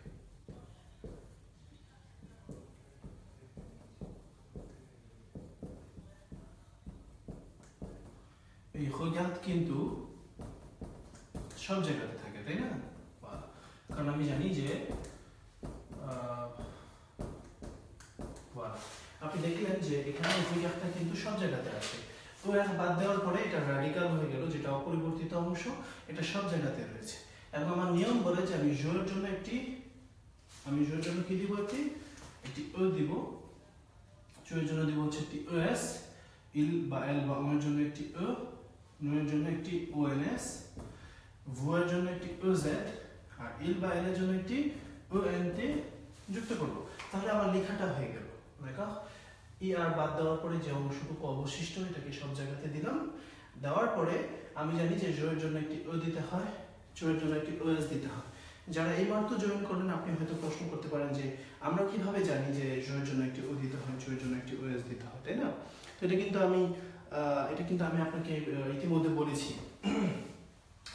A: এই regarde কিন্তু সব জায়গাতে থাকে, তাই না? কারণ আমি জানি যে আপনি দেখলেন যে এখানে regarde কিন্তু সব জায়গাতে আছে। তো এর বাদ দেওয়ার পরে এটা রাডিকাল হয়ে গেল, যেটা অপরিবর্তিত অংশ, এটা সব জায়গাতে রয়েছে। এবং আমার নিয়ম বলে যে আমি জোর জন্য কি দিব, একটি ও দিব, চুয়ের জন্য দিব হচ্ছে একটি ওএস, ইল বা এল বা ওর জন্য একটি ও, নুয়ের জন্য একটি ওএনএস, ভুয়ের জন্য একটি ওজেড, আর ইল বা এল এর জন্য একটি ওএনটি যুক্ত করব। তাহলে আমার লেখাটা হয়ে গেল। দেখো ই আর বাদ দেওয়ার পরে যে অংশটুকু অবশিষ্ট এটাকে সব জায়গাতে দিলাম। দেওয়ার পরে আমি জানি যে জয়ের জন্য একটি ও দিতে হয়, চুয়ের জন্য একটি ওএস দিতে হয়। যারা এই মাত্র জয়েন করেন আপনি হয়তো প্রশ্ন করতে পারেন যে আমরা কিভাবে জানি যে জয়ের জন্য একটি ও দিতে হয়, চুয়ের জন্য একটি ওএস দিতে হয়, তাই না? তো এটা কিন্তু আমি আপনাকে ইতিমধ্যে বলেছি।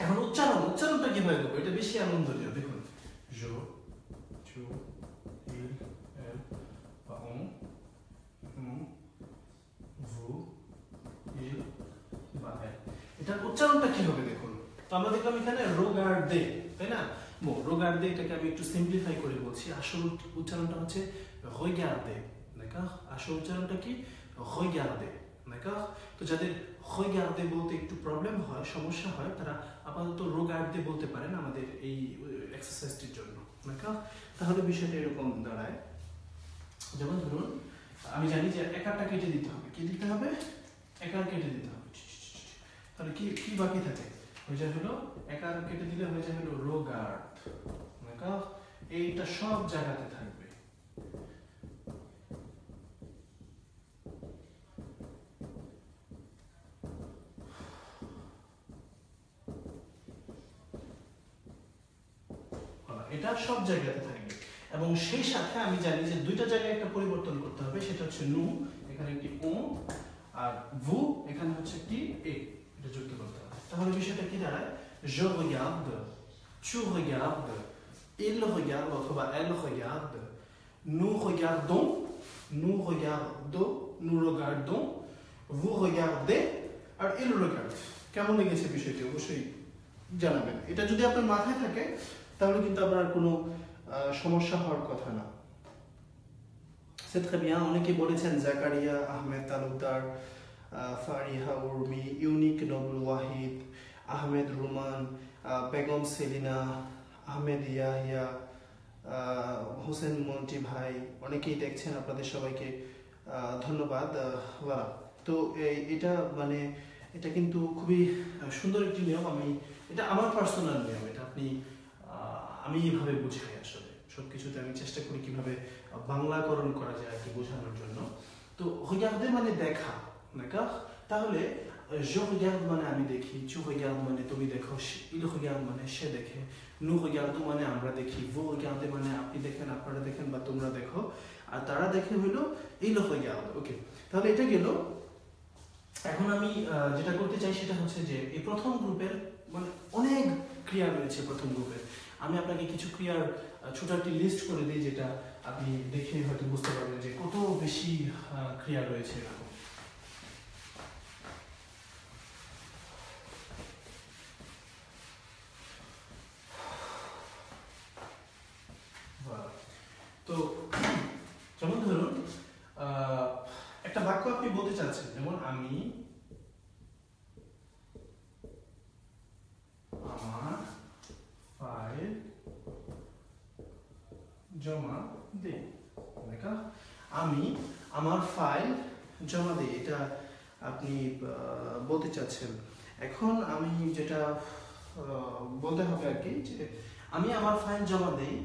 A: এখন উচ্চারণটা কিভাবে করবো, এটা বেশি আনন্দনীয়। দেখুন জো, চু, ইল, এল বা on, nous, vous, il বা elle। এটার উচ্চারণটা কি হবে দেখুন। তো আমরা দেখলাম এখানে regarder, তাই না? regarder এটাকে আমি একটু সিম্পলিফাই করে বলছি। আসল উচ্চারণটা হচ্ছে regarder, d'accord? আসল উচ্চারণটা কি? regarder, d'accord? তো যাদের regarder বলতে একটু প্রবলেম হয়, সমস্যা হয়, তারা আপাতত regarder বলতে পারেন আমাদের এই এক্সারসাইজটির জন্য, d'accord? তাহলে বিষয়টা এরকম দাঁড়ায়, যেমন ধরুন আমি জানি যে একারটা কেটে দিতে হবে। কি দিতে হবে? একার কেটে দিতে হবে। তাহলে কি বাকি থাকে? হয়ে যায় হলো একার কেটে দিলে হয়ে যায় হলো regarde, d'accord? এইটা সব জায়গাতে থাকবে। এটা সব জায়গাতে থাকবে এবং সেই সাথে আমি জানি যে দুইটা জায়গায় একটা পরিবর্তন করতে হবে, সেটা হচ্ছে নু, এখানে একটি ও, আর ভু এখানে হচ্ছে একটি এ, এটা যুক্ত করতে হবে। তাহলে বিষয়টা কি দাঁড়ায়? je regarde, tu regardes, il regarde অথবা elle regarde, nous regardons, nous regardons, vous regardez আর il regarde। কেমন লেগেছে বিষয়টি অবশ্যই জানাবেন। এটা যদি আপনার মাথায় থাকে তাহলে কিন্তু আপনার কোনো সমস্যা হওয়ার কথা না।
B: C'est très bien. অনেকে বলেছেন জাকারিয়া আহমেদ তালুকদার, ফারিহা উর্মি, ইউনিক নবুল ওয়াহিদ, আহমেদ রুমান, বেগম সেলিনা, আহমেদ ইয়াহিয়া, হোসেন মন্টি ভাই, অনেকেই দেখছেন, আপনাদের সবাইকে ধন্যবাদ। তো এটা মানে এটা কিন্তু খুবই সুন্দর একটি নিয়ম। এটা আমার পার্সোনাল নিয়ম, এটা আমি এইভাবে বুঝাই। আসলে সবকিছুতে আমি চেষ্টা করি কিভাবে বাংলাকরণ করা যায় আর কি বোঝানোর জন্য। তো regarder মানে দেখা, d'accord? তাহলে je regarde মানে আমি দেখি, tu regardes মানে তুমি দেখো, il regarde মানে সে দেখে, nous regardons মানে আমরা দেখি, vous regardez মানে আপনি দেখেন, আপনারা দেখেন বা তোমরা দেখো, আর তারা দেখে হইলো il regarde। ওকে, তাহলে এটা গেল। এখন আমি যেটা করতে চাই সেটা হচ্ছে যে এই প্রথম গ্রুপের মানে অনেক ক্রিয়া রয়েছে প্রথম গ্রুপের। আমি আপনাকে কিছু ক্রিয়ার ছোট একটি লিস্ট করে দিই, যেটা আপনি দেখে হয়তো বুঝতে পারবেন যে কত বেশি ক্রিয়া রয়েছে এরকম। তো যেমন ধরুন একটা বাক্য আপনি বলতে চাচ্ছেন, যেমন আমি আমার ফাইল জমা দিই, আমি আমার ফাইল জমা দিই, এটা আপনি বলতে চাচ্ছেন। এখন আমি যেটা বলতে হবে আর কি, যে আমি আমার ফাইল জমা দিই,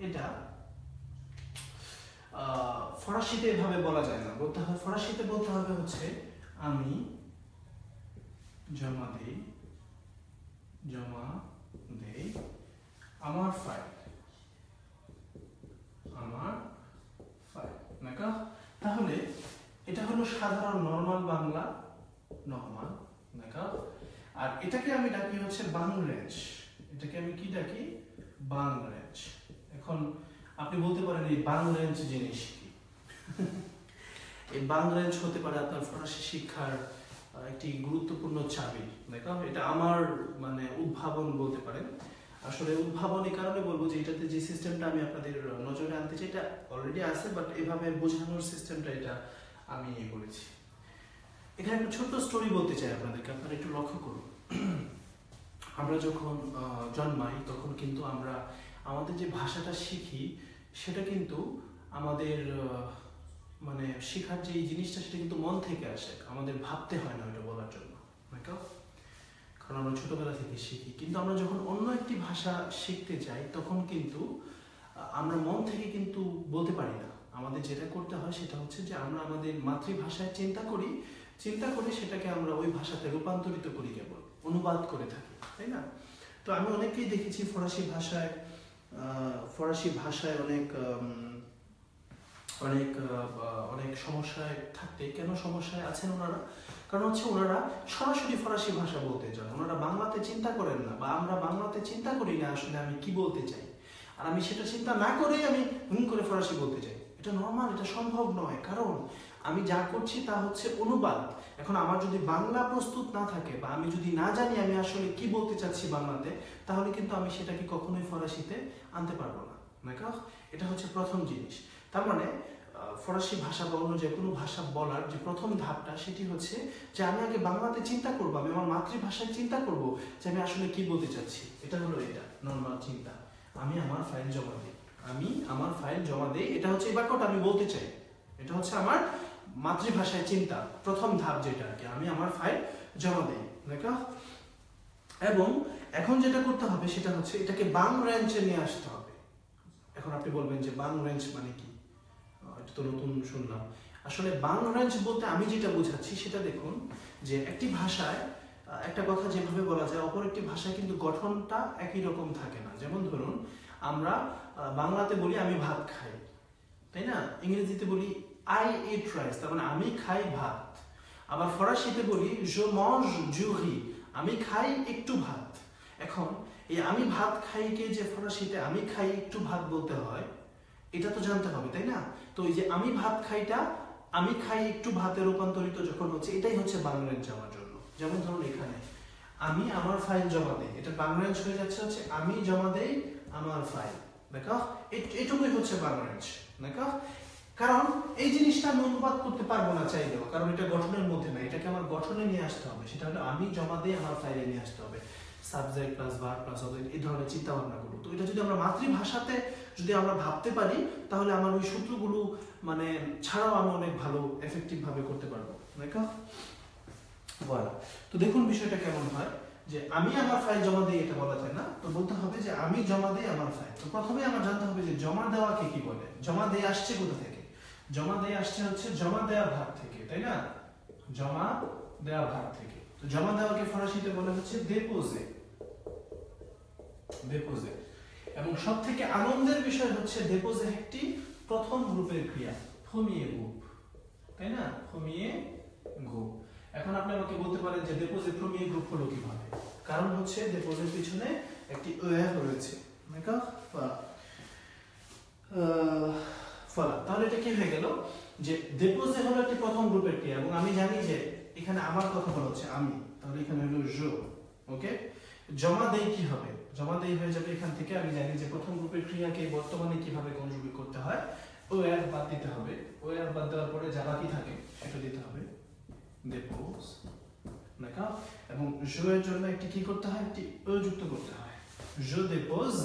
B: এটা ফরাসিতে এভাবে বলা যায় না, বলতে হবে ফরাসিতে বলতে হবে হচ্ছে আমি জমা দেই আমার ফাইল, তাহলে এটা হলো সাধারণ নরমাল বাংলা, নরমাল, আর এটাকে আমি ডাকি হচ্ছে বাংরেঞ্জ। এটাকে আমি কি ডাকি? বাংরেঞ্জ। এখন আপনি বলতে পারেন এই বাংরেঞ্জ জিনিস কি? এই বাংরেঞ্জ হতে পারে আপনার ফরাসি শিক্ষার একটি গুরুত্বপূর্ণ চাবি। এটা আমার মানে উদ্ভাবন বলতে পারেন। আসলে উদ্ভাবন এই কারণে বলবো যে এটাতে যে সিস্টেমটা আমি আপনাদের নজরে আনতে চাই এটা অলরেডি আছে, বাট এভাবে বোঝানোর সিস্টেমটা এটা আমি করেছি। এখানে একটা ছোট্ট স্টোরি বলতে চাই আপনাদেরকে, আপনারা একটু লক্ষ্য করুন। আমরা যখন জন্মাই তখন কিন্তু আমরা আমাদের যে ভাষাটা শিখি সেটা কিন্তু আমাদের মানে শেখার যে জিনিসটা সেটা কিন্তু মন থেকে আসে, আমাদের ভাবতে হয় না ওটা বলার জন্য, কারণ আমরা ছোটবেলা থেকে শিখি। কিন্তু আমরা যখন অন্য একটি ভাষা শিখতে যাই তখন কিন্তু আমরা মন থেকে কিন্তু বলতে পারি না। আমাদের যেটা করতে হয় সেটা হচ্ছে যে আমরা আমাদের মাতৃভাষায় চিন্তা করি সেটাকে আমরা ওই ভাষাতে রূপান্তরিত করি, কেবল অনুবাদ করে থাকি, তাই না? তো আমি অনেকেই দেখেছি ফরাসি ভাষায় অনেক সমস্যায় থাকতে। কেন সমস্যায় আছেন ওনারা? কারণ হচ্ছে ওনারা সরাসরি ফরাসি ভাষা বলতে চান, ওনারা বাংলাতে চিন্তা করেন না, বা আমরা বাংলাতে চিন্তা করি না আসলে আমি কি বলতে চাই, আর আমি সেটা চিন্তা না করেই আমি করে ফরাসি বলতে চাই। এটা নরমাল, এটা সম্ভব নয়, কারণ আমি যা করছি তা হচ্ছে অনুবাদ। এখন আমার যদি বাংলা প্রস্তুত না থাকে বা আমি যদি না জানি আমি আসলে কি বলতে চাচ্ছি বাংলাতে, তাহলে কিন্তু আমি সেটাকে কখনোই ফরাসিতে আনতে পারবো না। এটা হচ্ছে প্রথম জিনিস। তার মানে ফরাসি ভাষা বা অন্য যে কোনো ভাষা বলার যে প্রথম ধাপটা সেটি হচ্ছে যে আমি আগে বাংলাতে চিন্তা করবো, আমি আমার মাতৃভাষায় চিন্তা করবো যে আমি আসলে কি বলতে চাচ্ছি। এটা হলো এটা নর্মাল চিন্তা। আমি আমার ফাইল জমা দিই, এটা হচ্ছে এই বাক্যটা আমি বলতে চাই, এটা হচ্ছে আমার মাতৃভাষায় চিন্তা, প্রথম ধাপ যেটা আর কি, আমি আমার ফাইল জমা দিই। এবং এখন যেটা করতে হবে সেটা হচ্ছে এটাকে বাংরেঞ্জে নিয়ে আসতে হবে। এখন আপনি বলবেন যে বাংরেঞ্জ মানে কি? এটা তো নতুন শুনলাম। আসলে বাংরেঞ্জ বলতে আমি যেটা বোঝাচ্ছি সেটা দেখুন, যে একটি ভাষায় একটা কথা যেভাবে বলা যায় অপর একটি ভাষায় কিন্তু গঠনটা একই রকম থাকে না। যেমন ধরুন আমরা বাংলাতে বলি আমি ভাত খাই, তাই না? ইংরেজিতে বলি I eat rice, তার মানে আমি খাই ভাত। আবার ফরাসিতে বলি je mange du riz, আমি খাই একটু ভাত। এখন এই আমি ভাত খাইকে যে ফরাসিতে আমি খাই একটু ভাত বলতে হয়, এটা তো জানতে হবে, তাই না? তো এই যে আমি ভাত খাইটা আমি খাই একটু ভাতে রূপান্তরিত যখন হচ্ছে, এটাই হচ্ছে বাংরেঞ্জ আমার জন্য। যেমন ধরুন এখানে আমি আমার ফাইল জমা দেই, এটা বাংরেঞ্জ হয়ে যাচ্ছে আমি জমা দেই আমার ফাইল। এটুকুই হচ্ছে বাংরেঞ্জ। কারণ এই জিনিসটা আমি অনুবাদ করতে পারবো না চাইলেও, কারণ এটা গঠনের মধ্যে না, এটাকে আমার গঠনে নিয়ে আসতে হবে। সেটা হলো আমি জমা দিয়ে আমার ফাইলে নিয়ে আসতে হবে, subject plus verb plus object, এই ধরনের চিন্তা ভাবনা করবো। তো এটা যদি আমরা মাতৃভাষাতে যদি আমরা ভাবতে পারি, তাহলে আমার ওই সূত্রগুলো মানে ছাড়াও আমি অনেক ভালো এফেক্টিভ ভাবে করতে পারবো। বলা তো দেখুন বিষয়টা কেমন হয়, যে আমি আমার ফাইল জমা দিই, এটা বলা যায় না, তো বলতে হবে যে আমি জমা দিই আমার ফাইল। তো প্রথমে আমার জানতে হবে যে জমা দেওয়াকে কি বলে। জমা দিয়ে আসছে কোথা থেকে? জমা দিয়ে আসছে হচ্ছে জমা দেওয়া ভাগ থেকে, তাই না? জমা দেওয়া ভাগ থেকে। তো জমা দেওয়াকে ফরাসিতে বলে হচ্ছে déposer, déposer। এবং সবথেকে আনন্দের বিষয় হচ্ছে déposer একটি প্রথম গ্রুপের ক্রিয়া, premier গ্রুপ, তাই না? premier group. এখন আপনি আমাকে বলতে পারেন যে déposer premier গ্রুপ হলো কিভাবে? কারণ হচ্ছে déposer পিছনে একটি er রয়েছে, d'accord? ফলা। তাহলে এটা কি হয়ে গেল যে déposer হলো একটি প্রথম গ্রুপের ক্রিয়া, এবং আমি জানি যে এখানে আমার কথা বলা হচ্ছে আমি, তাহলে এখানে হলো je, ওকে? জমা দেই কি হবে? জমা দেই হয়ে যাবে এখান থেকে। আমি জানি যে প্রথম গ্রুপের ক্রিয়াকে বর্তমানে কিভাবে কনজুগেট করতে হয়, er বাদ দিতে হবে, er বাদ দেওয়ার পরে যা বাকি থাকে সেটা দিতে হবে, dépose, d'accord? এবং je এর জন্য একটি কি করতে হয়, একটি e যুক্ত করতে হয়, je dépose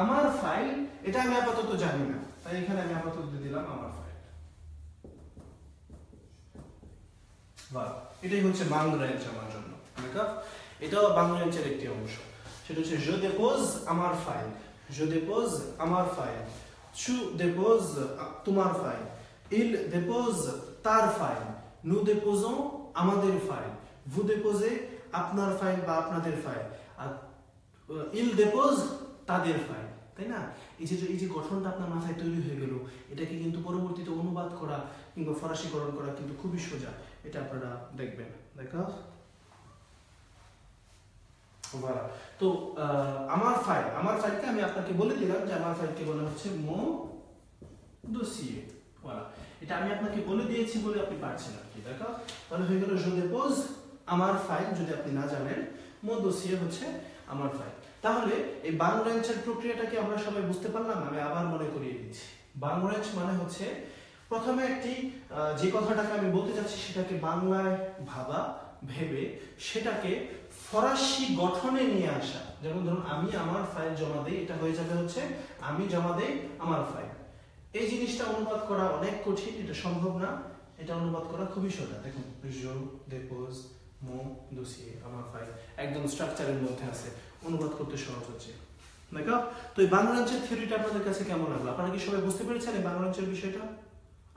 B: আমার ফাইল। এটা আমি আপাতত জানি না, তাই এখানে আমি আপাতত দিয়ে দিলাম আমার ফাইল। বাহ, এটাই হচ্ছে বাংলা রেঞ্জ আমার জন্য, d'accord? এটাও বাংলা রেঞ্জের একটি অংশ। সেটা হচ্ছে je dépose আমার ফাইল, je dépose আমার ফাইল, tu déposes তোমার ফাইল, il dépose তার ফাইল, nous déposons আমাদের ফাইল, vous déposez আপনার ফাইল বা আপনাদের ফাইল, আর il dépose তাদের ফাইল, তাই না? এই যে গঠনটা আপনার মাথায় তৈরি হয়ে গেল, এটাকে কিন্তু পরবর্তীতে অনুবাদ করা কিংবা ফরাসিকরণ করা কিন্তু খুবই সোজা। এটা আপনারা দেখবেন, দেখো। তো আমার ফাইলকে আমি আপনাকে বলে দিলাম যে আমার ফাইলকে বলা হচ্ছে mon dossier। এটা আমি আপনাকে বলে দিয়েছি বলে আপনি পারছেন আর কি, দেখো। তাহলে হয়ে গেল je dépose আমার ফাইল, যদি আপনি না জানেন mon dossier হচ্ছে আমার ফাইল। তাহলে এই বাংরেঞ্চের প্রক্রিয়াটাকে আমরা সবাই বুঝতে পারলাম। আমি আবার মনে করিয়ে দিচ্ছি, বাংরেঞ্চ মানে হচ্ছে প্রথমে একটি যে কথাটাকে আমি বলতে যাচ্ছি সেটাকে বাংলায় ভাবা, ভেবে সেটাকে ফরাসি গঠনে নিয়ে আসা। যেমন ধরুন আমি আমার ফাইল জমা দেই, এটা হয়ে যাবে হচ্ছে আমি জমা দেই আমার ফাইল। এই জিনিসটা অনুবাদ করা অনেক কঠিন, এটা সম্ভব না। এটা অনুবাদ করা খুবই সোজা। দেখুন je dépose mon dossier আমার ফাইল, একদম স্ট্রাকচারের মধ্যে আছে, অনুবাদ করতে সহজ হচ্ছে, দেখো। তো এই বাংলাঞ্চের থিওরিটা আপনাদের কাছে কেমন লাগলো? আপনারা কি সবাই বুঝতে পেরেছেন এই বাংলাঞ্চের বিষয়টা?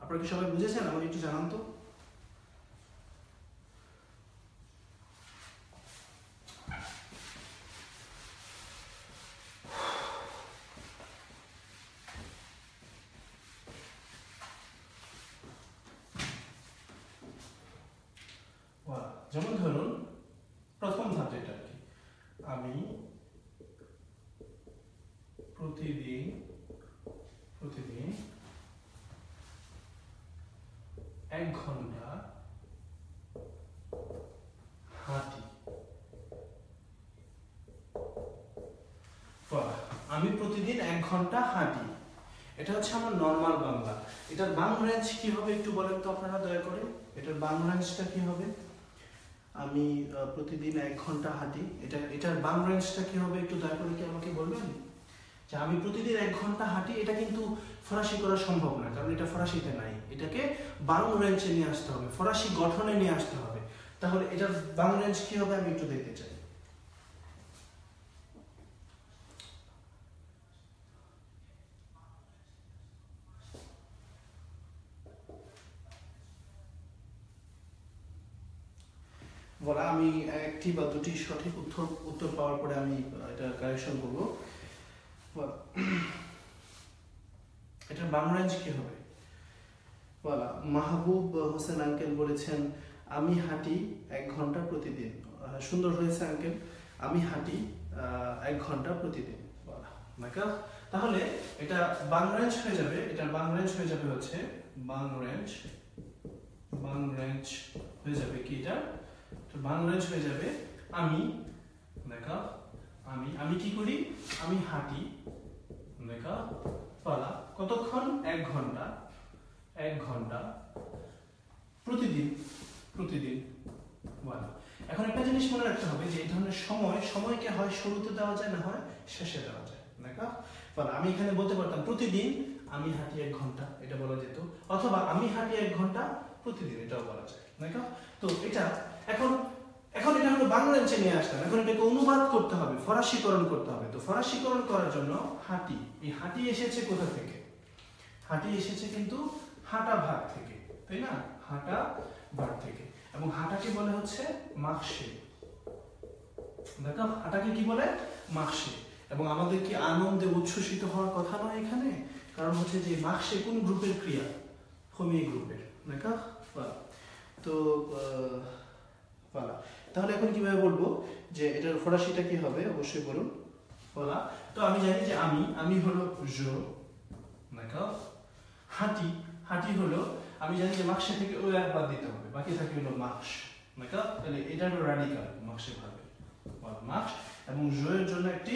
B: আপনারা কি সবাই বুঝেছেন? আমাকে একটু জানান তো। যেমন ধরুন প্রথম ধাপ যেটা আর কি, আমি প্রতিদিন 1 ঘন্টা হাঁটি। আমি প্রতিদিন 1 ঘন্টা হাঁটি, এটা হচ্ছে আমার নরমাল বাংলা। এটার বাংলা রেঞ্জ কি হবে একটু বলেন তো আপনারা দয়া করে। এটার বাংলা রেঞ্জটা কি হবে? আমি প্রতিদিন 1 ঘন্টা হাঁটি, এটার বাংলা রেঞ্জটা কি হবে একটু দয়া করে কি আমাকে বলবেন? যে আমি প্রতিদিন 1 ঘন্টা হাঁটি, এটা কিন্তু ফরাসি করা সম্ভব না, কারণ এটা ফরাসিতে নাই। এটাকে বাংলা রেঞ্জে নিয়ে আসতে হবে, ফরাসি গঠনে নিয়ে আসতে হবে। তাহলে এটার বাংলা রেঞ্জ কি হবে আমি একটু দেখতে চাই। বলা আমি একটি বা দুটি সঠিক উত্তর পাওয়ার পরে আমি এটা কারেকশন করব। এটার বাংলা রেঞ্জ কি হবে? বলা মাহবুব হোসেন আঙ্কেল বলেছেন আমি হাঁটি 1 ঘন্টা প্রতিদিন। সুন্দর হয়েছে আঙ্কেল, আমি হাঁটি 1 ঘন্টা প্রতিদিন। বলা তাহলে এটা বাংলা রেঞ্জ হয়ে যাবে। এটার বাংলা রেঞ্জ হয়ে যাবে হচ্ছে বাংলা রেঞ্জ হয়ে যাবে কি এটা? বাংলা রেঞ্জ হয়ে যাবে আমি, দেখা আমি কি করি? আমি হাঁটি, দেখা পালা কতক্ষণ? 1 ঘন্টা। 1 ঘন্টা প্রতিদিন প্রতিদিন voilà এখন একটা জিনিস মনে রাখতে হবে যে এই ধরনের সময়কে হয় শুরুতে দেওয়া যায় না হয় শেষে দেওয়া যায় দেখো voilà আমি এখানে বলতে পারতাম প্রতিদিন আমি হাঁটি 1 ঘন্টা এটা বলা যেত অথবা আমি হাঁটি 1 ঘন্টা প্রতিদিন এটাও বলা যায় দেখো তো এটা এখন এটা হলো বাংলা নিচে নিয়ে আসলাম এখন এটাকে অনুবাদ করতে হবে ফরাসিকরণ করতে হবে তো ফরাসিকরণ করার জন্য হাঁটি এই হাঁটি এসেছে কোথা থেকে হাঁটি এসেছে কিন্তু হাঁটা ভাগ থেকে তাই না হাঁটা ভাগ থেকে এবং হাঁটাকে বলে হচ্ছে মার্শে দেখো হাঁটাকে কি বলে মার্শে এবং আমাদের কি আনন্দে উচ্ছ্বসিত হওয়ার কথা নয় এখানে কারণ হচ্ছে যে মার্শে কোন গ্রুপের ক্রিয়া প্রমিয়ার গ্রুপের দেখো তো voilà তাহলে এখন কিভাবে বলবো যে এটার ফরাসিটা কি হবে অবশ্যই বলুন voilà তো আমি জানি যে আমি হলো je d'accord হাঁটি হলো আমি জানি যে মার্শে থেকে ও এক বাদ দিতে হবে বাকি থাকে হলো মার্শ d'accord তাহলে এটা হলো রাডিকাল মার্শে ভাবে voilà মার্শ এবং je এর জন্য একটি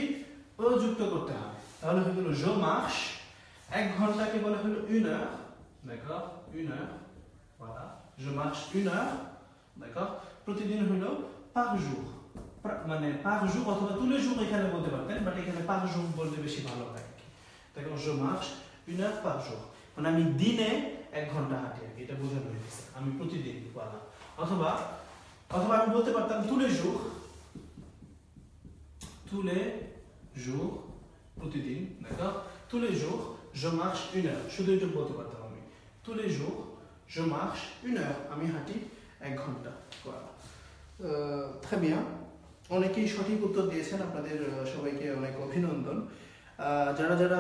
B: ও যুক্ত করতে হবে তাহলে হয়ে গেল je marche 1 ঘন্টাকে বলা হলো 1 heure d'accord 1 heure voilà je marche 1 heure d'accord প্রতিদিন হলো par jour মানে par jour অথবা tous les jours এখানে বলতে পারতেন বাট এখানে par jour বলতে বেশি ভালো হয় দেখো je marche 1 heure par jour মানে আমি দিনে 1 ঘন্টা হাঁটি এটা বোঝানো হয়েছে আমি প্রতিদিন voilà অথবা আমি বলতে পারতাম tous les jours প্রতিদিন d'accord tous les jours je marche 1 heure শুধু এটা বলতে পারতাম আমি tous les jours je marche 1 heure আমি হাঁটি 1 ঘন্টা voilà très bien অনেকেই সঠিক উত্তর দিয়েছেন আপনাদের সবাইকে অনেক অভিনন্দন যারা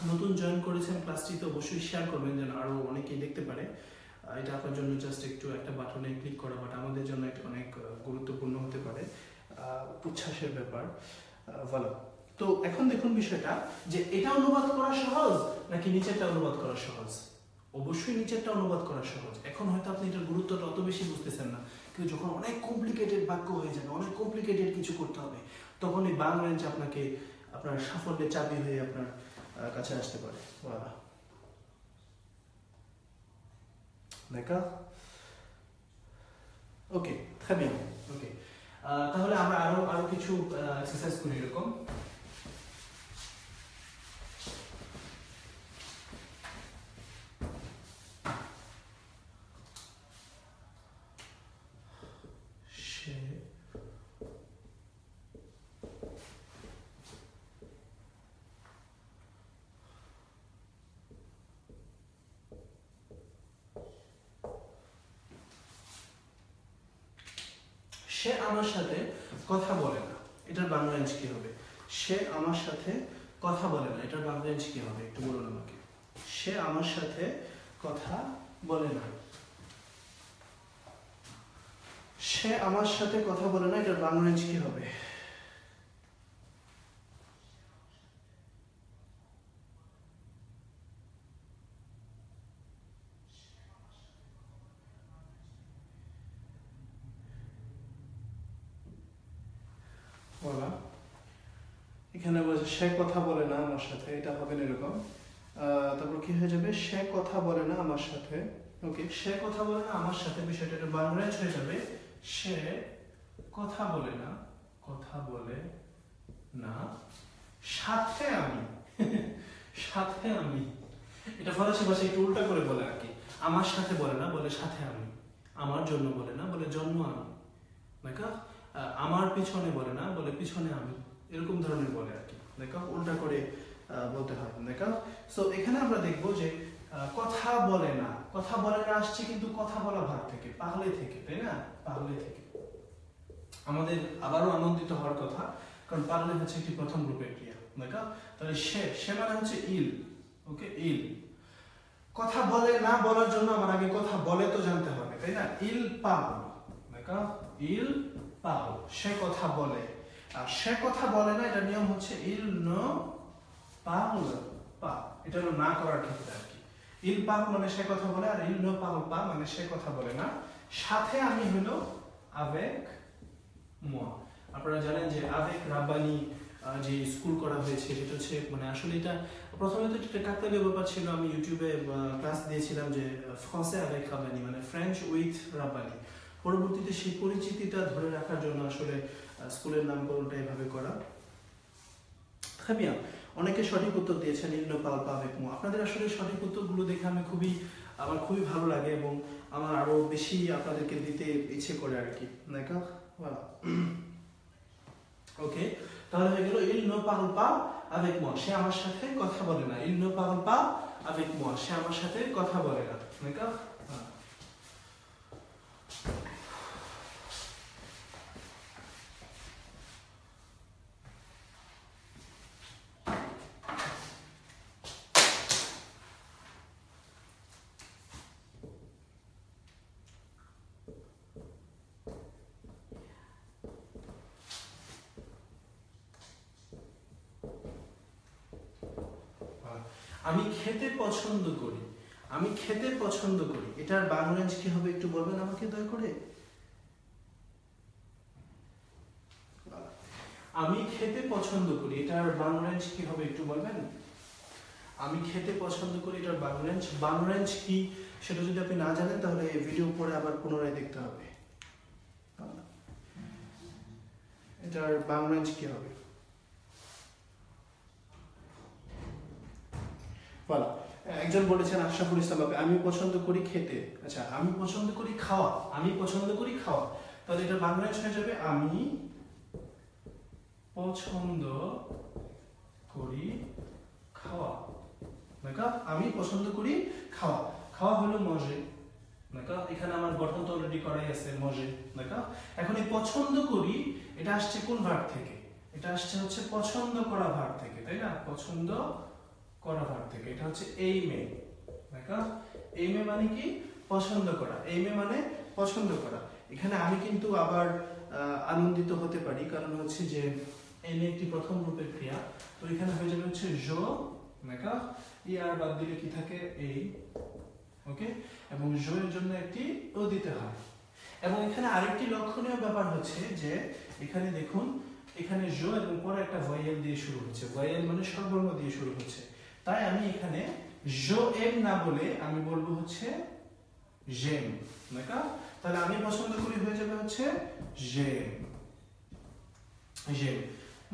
B: নতুন জয়েন করেছেন ক্লাসটি তো অবশ্যই শেয়ার করবেন যেন আরো অনেকেই দেখতে পারে এটা আপনার জন্য জাস্ট একটু একটা বাটনে ক্লিক করা বাট আমাদের জন্য এটা অনেক গুরুত্বপূর্ণ হতে পারে উচ্ছ্বাসের ব্যাপার ভালো তো এখন দেখুন বিষয়টা যে এটা অনুবাদ করা সহজ নাকি নিচেরটা অনুবাদ করা সহজ অবশ্যই নিচেরটা অনুবাদ করা সহজ এখন হয়তো আপনি এটার গুরুত্বটা অত বেশি বুঝতেছেন না কিন্তু যখন অনেক কমপ্লিকেটেড বাক্য হয়ে যাবে অনেক কমপ্লিকেটেড কিছু করতে হবে তখন এই বাংলা রেঞ্জ আপনাকে আপনার সাফল্যের চাবি হয়ে আপনার কাছে আসতে পারে voilà d'accord ওকে très bien ওকে তাহলে আমরা আরো কিছু এক্সারসাইজ করি এরকম সে আমার সাথে কথা বলে না এটার বাংলা রেঞ্জ কি হবে সে আমার সাথে কথা বলে না এটার বাংলা রেঞ্জ কি হবে একটু বলুন আমাকে সে আমার সাথে কথা বলে না সে আমার সাথে কথা বলে না এটার বাংলা রেঞ্জ কি হবে বলা এখানে বলছে সে কথা বলে না আমার সাথে এটা হবে না এরকম তারপর কি হয়ে যাবে সে কথা বলে না আমার সাথে ওকে সে কথা বলে না আমার সাথে বিষয়টা এটা বাংলা হয়ে যাবে সে কথা বলে না সাথে আমি সাথে আমি এটা ফরাসি ভাষায় একটু উল্টা করে বলে আর কি আমার সাথে বলে না বলে সাথে আমি আমার জন্য বলে না বলে জন্ম আমি দেখো আমার পিছনে বলে না বলে পিছনে আমি এরকম ধরনের বলে আর কি দেখো উল্টা করে বলতে হয় দেখো সো এখানে আমরা দেখব যে কথা বলে না আসছে কিন্তু কথা বলা ভাগ থেকে পাগলে থেকে তাই না পাগলে থেকে আমাদের আবারও আনন্দিত হওয়ার কথা কারণ পাগলে হচ্ছে একটি প্রথম গ্রুপের ক্রিয়া দেখো তাহলে সে মানে হচ্ছে ইল ওকে ইল কথা বলে না বলার জন্য আমার আগে কথা বলে তো জানতে হবে তাই না ইল পাগল দেখো ইল পাগল সে কথা বলে আর সে কথা বলে না এটা নিয়ম হচ্ছে ইল নো পাগল পা এটা হলো না করার ক্ষেত্রে আর কি ইল পাগল মানে সে কথা বলে আর ইল নো পাগল পা মানে সে কথা বলে না সাথে আমি হলো আবেগ moi আপনারা জানেন যে আবেগ রাব্বানি যে স্কুল করা হয়েছে সেটা হচ্ছে মানে আসলে এটা প্রথমে তো একটা কাকতালীয় ব্যাপার ছিল। আমি ইউটিউবে ক্লাস দিয়েছিলাম যে ফ্রান্সে avec রাব্বানি মানে ফ্রেঞ্চ উইথ রাব্বানি। পরবর্তীতে সেই পরিচিতিটা ধরে রাখার জন্য আসলে স্কুলের নামকরণটা এভাবে করা। très bien, অনেকে সঠিক উত্তর দিয়েছেন il ne parle pas avec moi। আপনাদের আসলে সঠিক উত্তরগুলো দেখে আমার খুবই ভালো লাগে এবং আমার আরো বেশি আপনাদেরকে দিতে ইচ্ছে করে আর কি। d'accord voilà ওকে, তাহলে হয়ে গেল il ne parle pas avec moi, সে আমার সাথে কথা বলে না। il ne parle pas avec moi, সে আমার সাথে কথা বলে না। d'accord আমি খেতে পছন্দ করি, আমি খেতে পছন্দ করি, এটার বাংলা কি হবে একটু বলবেন আমাকে দয়া করে? আমি খেতে পছন্দ করি, এটার বাংলা কি হবে একটু বলবেন? আমি খেতে পছন্দ করি, এটার বাংলা কি সেটা যদি আপনি না জানেন তাহলে এই ভিডিও পরে আবার পুনরায় দেখতে হবে। এটার বাংলা কি হবে? বলা একজন বলেছেন আশরাফুল ইসলাম বাবু, আমি পছন্দ করি খেতে। আচ্ছা, আমি পছন্দ করি খাওয়া, আমি পছন্দ করি খাওয়া, তাহলে এটা বাংলা হয়ে যাবে আমি পছন্দ করি খাওয়া। দেখো, আমি পছন্দ করি খাওয়া, খাওয়া হলো মজে। দেখো এখানে আমার গঠন তো অলরেডি করাই আছে মজে। দেখো এখন এই পছন্দ করি এটা আসছে কোন ভার্ব থেকে? এটা আসছে হচ্ছে পছন্দ করা ভার্ব থেকে, তাই না? পছন্দ করা ভার্ব থেকে, এটা হচ্ছে এইমে। দেখো এইমে মানে কি? পছন্দ করা। এইমে মানে পছন্দ করা। এখানে আমি কিন্তু আবার আনন্দিত হতে পারি, কারণ হচ্ছে যে এইমে একটি প্রথম রূপের ক্রিয়া, তো এখানে হয়ে যাবে হচ্ছে জো। দেখো ই আর বাদ দিলে কি থাকে? এই। ওকে, এবং জো এর জন্য একটি ও দিতে হয়। এবং এখানে আরেকটি লক্ষণীয় ব্যাপার হচ্ছে যে এখানে দেখুন, এখানে জো এবং পরে একটা ভয়েল দিয়ে শুরু হচ্ছে। ভয়েল মানে স্বরবর্ণ দিয়ে শুরু হচ্ছে। তাই আমি এখানে জো এম না বলে আমি বলবো হচ্ছে জেম। দেখো তাহলে আমি পছন্দ করি হয়ে যাবে হচ্ছে জেম। জেম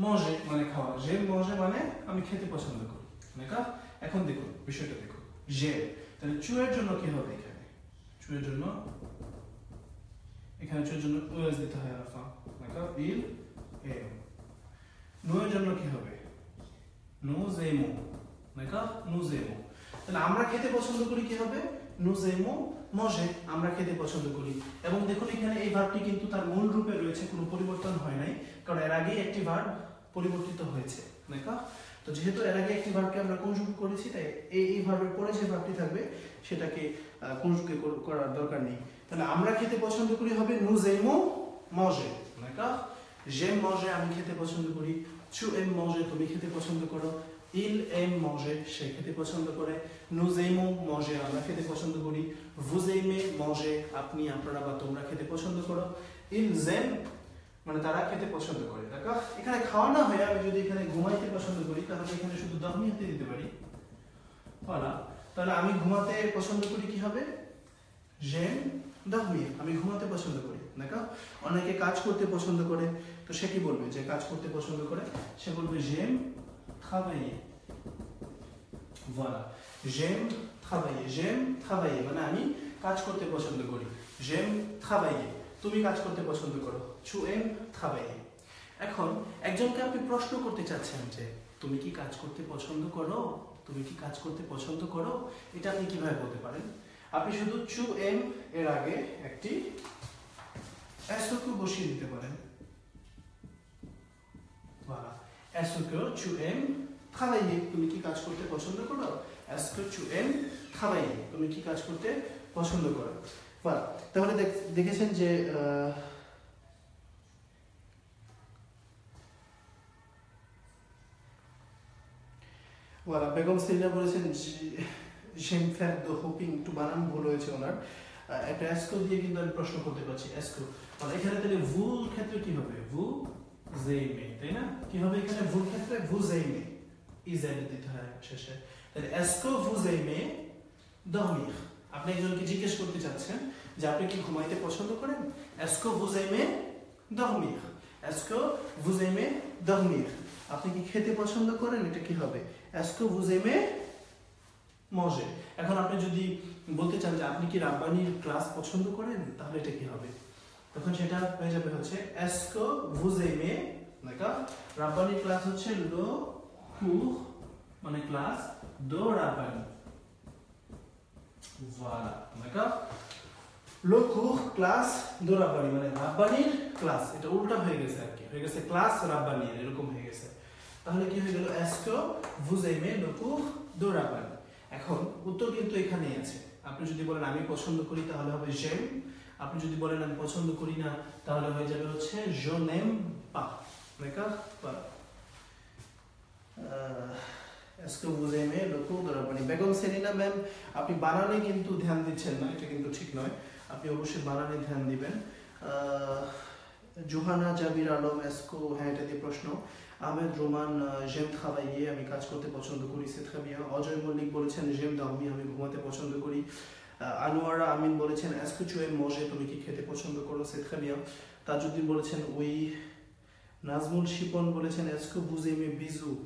B: মজে মানে খাওয়া, জেম মজে মানে আমি খেতে পছন্দ করি। দেখো এখন দেখুন বিষয়টা দেখুন, জেম তাহলে চু এর জন্য কি হবে? এখানে চু এর জন্য ওএস দিতে হয় আলফা। দেখো ইল এম। নো এর জন্য কি হবে? নো জেমো। দেখো নো জেমো। তাহলে আমরা খেতে পছন্দ করি কি হবে? নো জেমো মজে, আমরা খেতে পছন্দ করি। এবং দেখুন এখানে এই ভার্বটি কিন্তু তার মূল রূপে রয়েছে, কোনো পরিবর্তন হয় নাই, কারণ এর আগে একটি ভার্ব পরিবর্তিত হয়েছে। দেখো তো যেহেতু এর আগে একটি ভার্বকে আমরা কনজুগ করেছি, তাই এই ভার্বের পরে যে ভার্বটি থাকবে সেটাকে কনজুগে করার দরকার নেই। তাহলে আমরা খেতে পছন্দ করি হবে nous aimons manger। d'accord j'aime manger, আমি খেতে পছন্দ করি। tu aimes manger, তুমি খেতে পছন্দ করো। il aime manger, সে খেতে পছন্দ করে। nous aimons manger, আমরা খেতে পছন্দ করি। vous aimez manger, আপনি আপনারা বা তোমরা খেতে পছন্দ করো। ils aiment মানে তারা খেতে পছন্দ করে। দেখো এখানে খাওয়া না হয়ে আমি যদি এখানে ঘুমাইতে পছন্দ করি তাহলে এখানে শুধু দহমিয়াতে দিতে পারি। voilà, তাহলে আমি ঘুমাতে পছন্দ করি কি হবে? j'aime dormir, আমি ঘুমাতে পছন্দ করি। দেখো অনেকে কাজ করতে পছন্দ করে, তো সে কি বলবে? যে কাজ করতে পছন্দ করে সে বলবে j'aime travailler। voilà, j'aime travailler, j'aime travailler মানে আমি কাজ করতে পছন্দ করি। j'aime travailler, তুমি কাজ করতে পছন্দ করো। tu aimes travailler। এখন একজনকে আপনি প্রশ্ন করতে চাচ্ছেন যে তুমি কি কাজ করতে পছন্দ করো? তুমি কি কাজ করতে পছন্দ করো? এটা আপনি কিভাবে বলতে পারেন? আপনি শুধু চু এম এর আগে একটি এসকে বসিয়ে দিতে পারেন। voilà, এসকে চু এম travailler, তুমি কি কাজ করতে পছন্দ করো? এসকে চু এম travailler, তুমি কি কাজ করতে পছন্দ করো? voilà, তাহলে দেখেছেন যে voilà, বেগম সেলিনা বলেছেন j'aime faire de hopping, একটু বানান ভুল হয়েছে ওনার। একটা এসকো দিয়ে কিন্তু আমি প্রশ্ন করতে পারছি। এসকো মানে এখানে তাহলে ভুল ক্ষেত্রে কি হবে? ভু জেইমে, তাই না? কি হবে এখানে ভুল ক্ষেত্রে vous aimez ইজেড দিতে হয় শেষে। তাহলে est-ce que vous aimez dormir? আপনি একজনকে জিজ্ঞেস করতে চাচ্ছেন যে আপনি কি ঘুমাইতে পছন্দ করেন? est-ce que vous aimez dormir? est-ce que vous aimez dormir? আপনি কি খেতে পছন্দ করেন? এটা কি হবে? est-ce que vous aimez manger? এখন আপনি যদি বলতে চান যে আপনি কি রাব্বানির ক্লাস পছন্দ করেন, তাহলে এটা কি হবে? তখন সেটা হয়ে যাবে হচ্ছে est-ce que vous aimez, d'accord? রাব্বানির ক্লাস হচ্ছে le cours মানে class de Rabbani, voilà, d'accord? le cours classe de Rabbani মানে রাব্বানির ক্লাস, এটা উল্টা হয়ে গেছে আর কি, হয়ে গেছে ক্লাস রাব্বানি এরকম হয়ে গেছে। তাহলে কি হয়ে গেল est-ce que vous aimez le cours de Rabbani? এখন উত্তর কিন্তু এখানেই আছে। আপনি যদি বলেন আমি পছন্দ করি তাহলে হবে j'aime, আপনি যদি বলেন আমি পছন্দ করি না তাহলে হয়ে যাবে হচ্ছে je n'aime pas, d'accord? voilà. est-ce que vous aimez le cours de Rabbani? Begum Selina ma'am আপনি বানানে কিন্তু ধ্যান দিচ্ছেন না, এটা কিন্তু ঠিক নয়, আপনি অবশ্যই বানানে ধ্যান দিবেন। জোহানা জাবির আলম এসকো, হ্যাঁ এটা দিয়ে প্রশ্ন। আহমেদ রোমান j'aime travailler, আমি কাজ করতে পছন্দ করি, c'est très bien। Ajay Mallick বলেছেন j'aime dormir, আমি ঘুমাতে পছন্দ করি। আনোয়ারা আমিন বলেছেন est-ce que tu aimes manger, তুমি কি খেতে পছন্দ করো, c'est très bien। তাজউদ্দিন বলেছেন oui। নাজমুল শিপন বলেছেন est-ce que vous aimez bisous?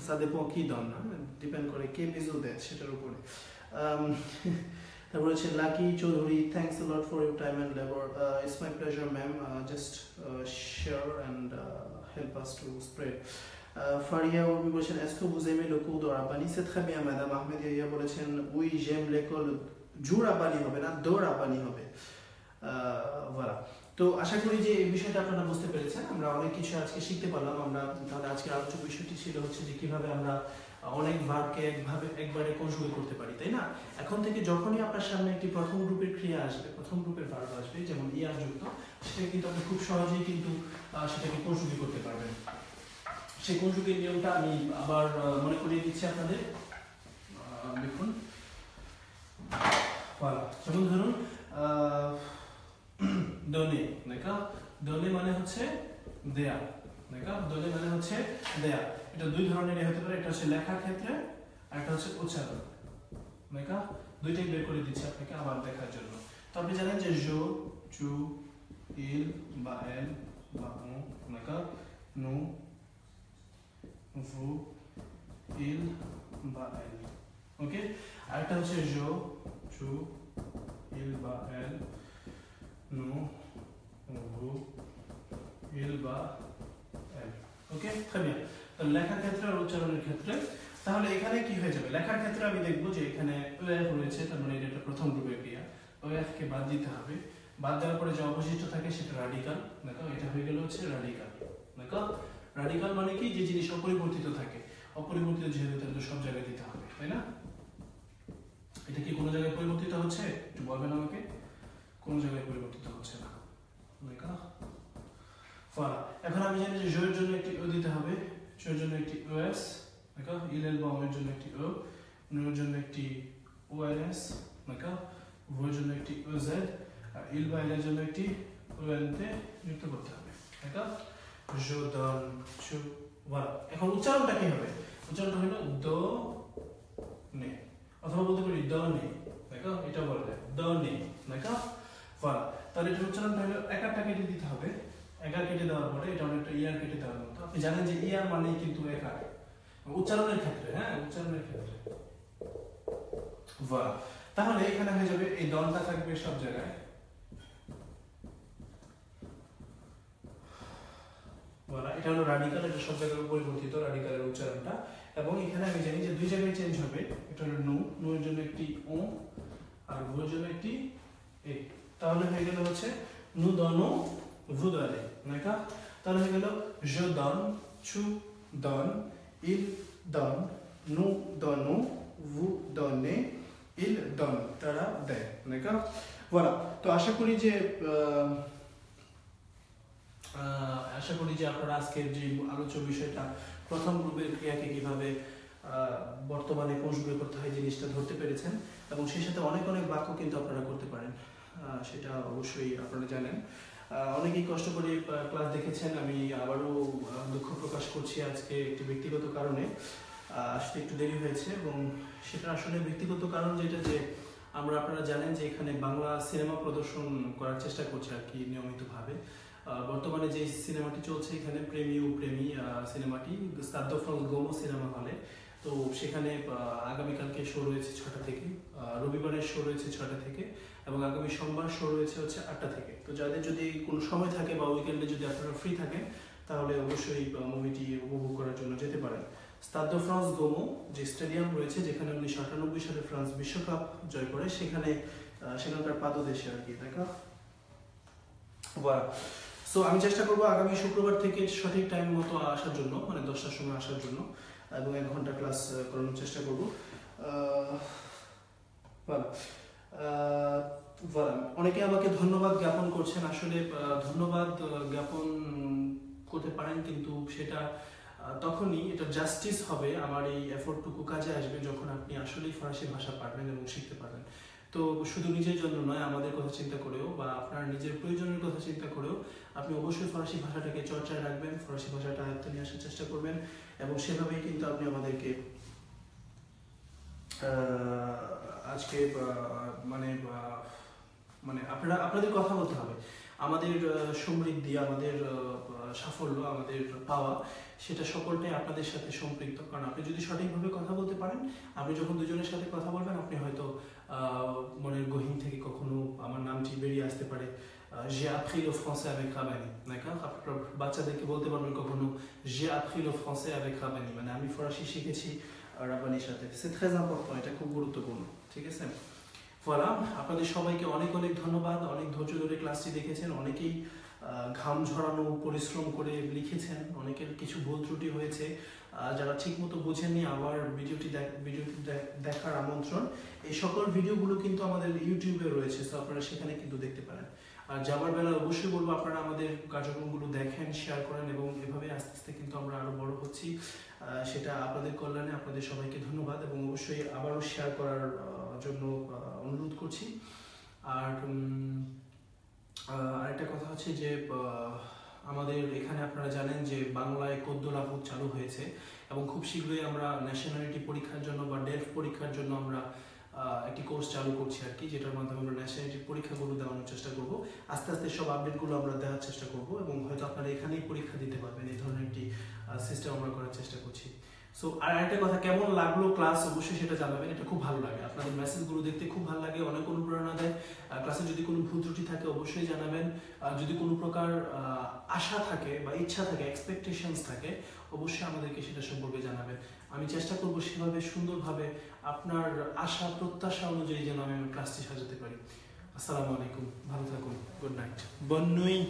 B: ça dépend qui donne, depend করে কে বিজু দেয় সেটার উপরে। তারপর হচ্ছে lucky Chowdhury, thanks a lot for your time and labor. It's my pleasure ma'am, just share and help us to spread. Faria Urmi বলেছেন est-ce que vous aimez le cours de Rabbani? c'est très bien madame। Ahmed ইয়া বলেছেন oui j'aime l'école du Rabbani হবে না, de Rabbani হবে। voilà, তো আশা করি যে এই বিষয়টা আপনারা বুঝতে পেরেছেন। আমরা অনেক কিছু আজকে শিখতে পারলাম। আমরা তাহলে আজকের আলোচনা বিষয়টি ছিল হচ্ছে যে কিভাবে আমরা অনেক ভার্বকে একবারে কনজুগেট করতে পারি, তাই না? এখন থেকে যখনই আপনার সামনে একটি প্রথম গ্রুপের ক্রিয়া আসবে, প্রথম গ্রুপের ভার্ব আসবে যেমন ইয়ার যুক্ত, সেটা কিন্তু আপনি খুব সহজেই কিন্তু সেটাকে কনজুগেট করতে পারবেন। সেই কনজুগের নিয়মটা আমি আবার মনে করিয়ে দিচ্ছি আপনাদের। দেখুন, যেমন ধরুন donner, d'accord? donner মানে হচ্ছে দেয়া, d'accord? donner মানে হচ্ছে দেয়া। এটা দুই ধরনের হতে পারে, একটা হচ্ছে লেখার ক্ষেত্রে আর একটা হচ্ছে উচ্চারণ, d'accord? দুইটাই বের করে দিচ্ছি আপনাকে আবার দেখার জন্য। তো আপনি জানেন যে je, tu, il বা elle বা on, d'accord? nous, vous, il বা elle, ওকে? আরেকটা হচ্ছে je, tu, il বা elle, nous, vous, il বা elle, ওকে? très bien। তো লেখার ক্ষেত্রে আর উচ্চারণের ক্ষেত্রে তাহলে এখানে কি হয়ে যাবে? লেখার ক্ষেত্রে আমি দেখব যে এখানে ওএফ রয়েছে, তার মানে এটা প্রথম গ্রুপের ক্রিয়া। ওএফ কে বাদ দিতে হবে, বাদ দেওয়ার পরে যে অবশিষ্ট থাকে সেটা রাডিকাল, দেখো এটা হয়ে গেল হচ্ছে রাডিকাল, দেখো রাডিকাল মানে কি? যে জিনিস অপরিবর্তিত থাকে, অপরিবর্তিত যেহেতু তাহলে সব জায়গায় দিতে হবে, তাই না? এটা কি কোনো জায়গায় পরিবর্তিত হচ্ছে? একটু বলবেন আমাকে। কোনো জায়গায় পরিবর্তিত হচ্ছে না, দেখো। voilà, এখন আমি জানি যে জয়ের জন্য একটি ও দিতে হবে, জয়ের জন্য একটি ওএস, দেখো, ইলেল বা ওয়ের জন্য একটি ও, নুর জন্য একটি ওএনএস, দেখো, ভোর জন্য একটি ওজেড, আর ইল বা এলের জন্য একটি ওএনতে যুক্ত করতে হবে, দেখো। je donne, tu, voilà। এখন উচ্চারণটা কি হবে? উচ্চারণটা হলো দো নে, অথবা বলতে পারি দনে, দেখো, এটা বলবে দনে, দেখো, voilà। তাহলে এটার উচ্চারণটা হলো একারটা কেটে দিতে হবে, একার কেটে দেওয়ার পরে এটা অনেকটা ইয়ার কেটে দেওয়ার মতো। আপনি জানেন যে ইয়ার মানেই কিন্তু একার উচ্চারণের ক্ষেত্রে, হ্যাঁ, উচ্চারণের ক্ষেত্রে, voilà। তাহলে এখানে হয়ে যাবে এই দনটা থাকবে সব জায়গায়, voilà। এটা হলো রাডিকাল, এটা সব জায়গায় পরিবর্তিত রাডিকালের উচ্চারণটা। এবং এখানে আমি জানি যে দুই জায়গায় চেঞ্জ হবে, এটা হলো নু, নু এর জন্য একটি ও আর ভু এর জন্য একটি এ। তাহলে হয়ে গেল হচ্ছে নু দনো vous donnez, d'accord? তাহলে হয়ে গেল je donne, tu donnes, il donne, nous donnons, vous donnez, il donne, তারা দেয়, d'accord? voilà। তো আশা করি যে আপনারা আজকের যে আলোচ্য বিষয়টা প্রথম গ্রুপের ক্রিয়াকে কিভাবে বর্তমানে কনজুগেট করতে হয় জিনিসটা ধরতে পেরেছেন, এবং সেই সাথে অনেক অনেক বাক্য কিন্তু আপনারা করতে পারেন, সেটা অবশ্যই আপনারা জানেন। অনেকেই কষ্ট করে ক্লাস দেখেছেন। আমি আবারও দুঃখ প্রকাশ করছি আজকে একটি ব্যক্তিগত কারণে আসতে একটু দেরি হয়েছে, এবং সেটা আসলে ব্যক্তিগত কারণ যেটা যে আপনারা জানেন যে এখানে বাংলা সিনেমা প্রদর্শন করার চেষ্টা করছে আর কি নিয়মিতভাবে। বর্তমানে যে সিনেমাটি চলছে এখানে প্রেমী ও প্রেমী সিনেমাটি স্টাদ দ্য ফ্রান্স গোমো সিনেমা হলে, তো সেখানে আগামীকালকে শো রয়েছে 6টা থেকে, রবিবারের শো রয়েছে 6টা থেকে, এবং আগামী সোমবার শো রয়েছে হচ্ছে 8টা থেকে। তো যাদের যদি কোনো সময় থাকে বা উইকেন্ডে যদি আপনারা ফ্রি থাকেন তাহলে অবশ্যই মুভিটি উপভোগ করার জন্য যেতে পারেন। স্টাদ দ্য ফ্রান্স গোমো যে স্টেডিয়াম রয়েছে যেখানে 1998 সালে ফ্রান্স বিশ্বকাপ জয় করে, সেখানকার পাদদেশে আর কি, দেখা। সো আমি চেষ্টা করবো আগামী শুক্রবার থেকে সঠিক টাইম মতো আসার জন্য, মানে 10টার সময় আসার জন্য, এবং 1 ঘন্টা ক্লাস করানোর চেষ্টা করবো। অনেকে আমাকে ধন্যবাদ জ্ঞাপন করছেন। আসলে ধন্যবাদ জ্ঞাপন করতে পারেন, কিন্তু সেটা তখনই এটা জাস্টিস হবে, আমার এই এফোর্টটুকু কাজে আসবে যখন আপনি আসলেই ফরাসি ভাষা পারবেন এবং শিখতে পারবেন। তো শুধু নিজের জন্য নয়, আমাদের কথা চিন্তা করেও বা আপনার নিজের প্রয়োজনের কথা চিন্তা করেও আপনি অবশ্যই ফরাসি ভাষাটাকে চর্চায় রাখবেন, ফরাসি ভাষাটা আয়ত্তে নিয়ে আসার চেষ্টা করবেন, এবং সেভাবেই কিন্তু আপনি আমাদেরকে আজকে মানে আপনাদের কথা বলতে হবে। আমাদের সমৃদ্ধি, আমাদের সাফল্য, আমাদের পাওয়া, সেটা সকলটাই আপনাদের সাথে সম্পৃক্ত। কারণ আপনি যদি সঠিকভাবে কথা বলতে পারেন, আপনি যখন দুজনের সাথে কথা বলবেন, আপনি হয়তো মনের গহীন থেকে কখনো আমার নামটি বেরিয়ে আসতে পারে, j'ai appris le français avec Rabani, d'accord? আপনার বাচ্চাদেরকে বলতে পারবেন কখনো j'ai appris le français avec Rabani, মানে আমি ফরাসি শিখেছি রাব্বানির সাথে। c'est très important, এটা খুব গুরুত্বপূর্ণ, ঠিক আছে? voilà, আপনাদের সবাইকে অনেক অনেক ধন্যবাদ। অনেক ধৈর্য ধরে ক্লাসটি দেখেছেন, অনেকেই ঘাম ঝরানো পরিশ্রম করে লিখেছেন, অনেকের কিছু ভুল ত্রুটি হয়েছে। যারা ঠিকমতো বোঝেননি, আবার ভিডিওটি দেখার আমন্ত্রণ। এই সকল ভিডিওগুলো কিন্তু আমাদের ইউটিউবে রয়েছে, তো আপনারা সেখানে কিন্তু দেখতে পারেন। আর যাবার বেলা অবশ্যই বলবো আপনারা আমাদের কার্যক্রমগুলো দেখেন, শেয়ার করেন, এবং এভাবে আস্তে আস্তে কিন্তু আমরা আরো বড় হচ্ছি, সেটা আপনাদের কল্যাণে। আপনাদের সবাইকে ধন্যবাদ, এবং অবশ্যই আবারও শেয়ার করার জন্য অনুরোধ করছি। আর আরেকটা কথা হচ্ছে যে আমাদের এখানে আপনারা জানেন যে বাংলায় গদ্য লাঘব চালু হয়েছে, এবং খুব শীঘ্রই আমরা ন্যাশনালিটি পরীক্ষার জন্য বা ডেলফ পরীক্ষার জন্য আমরা একটি কোর্স চালু করছি আর কি, যেটার মাধ্যমে আমরা ন্যাশনালিটি পরীক্ষাগুলো দেওয়ানোর চেষ্টা করব। আস্তে আস্তে সব আপডেটগুলো আমরা দেওয়ার চেষ্টা করব, এবং হয়তো আপনারা এখানেই পরীক্ষা দিতে পারবেন, এই ধরনের একটি সিস্টেম আমরা করার চেষ্টা করছি। সো আর একটা কথা, কেমন লাগলো ক্লাস অবশ্যই সেটা জানাবেন। এটা খুব ভালো লাগে, আপনাদের মেসেজগুলো দেখতে খুব ভালো লাগে, অনেক অনুপ্রেরণা দেয়। ক্লাসে যদি কোনো ভুল ত্রুটি থাকে অবশ্যই জানাবেন। যদি কোনো প্রকার আশা থাকে বা ইচ্ছা থাকে, এক্সপেকটেশনস থাকে, অবশ্যই আমাদেরকে সেটা সম্পর্কে জানাবেন। আমি চেষ্টা করব সেভাবে সুন্দরভাবে আপনার আশা প্রত্যাশা অনুযায়ী যেন আমি আমার ক্লাসটি সাজাতে পারি। আসসালামু আলাইকুম, ভালো থাকুন, গুড নাইট, bonne nuit।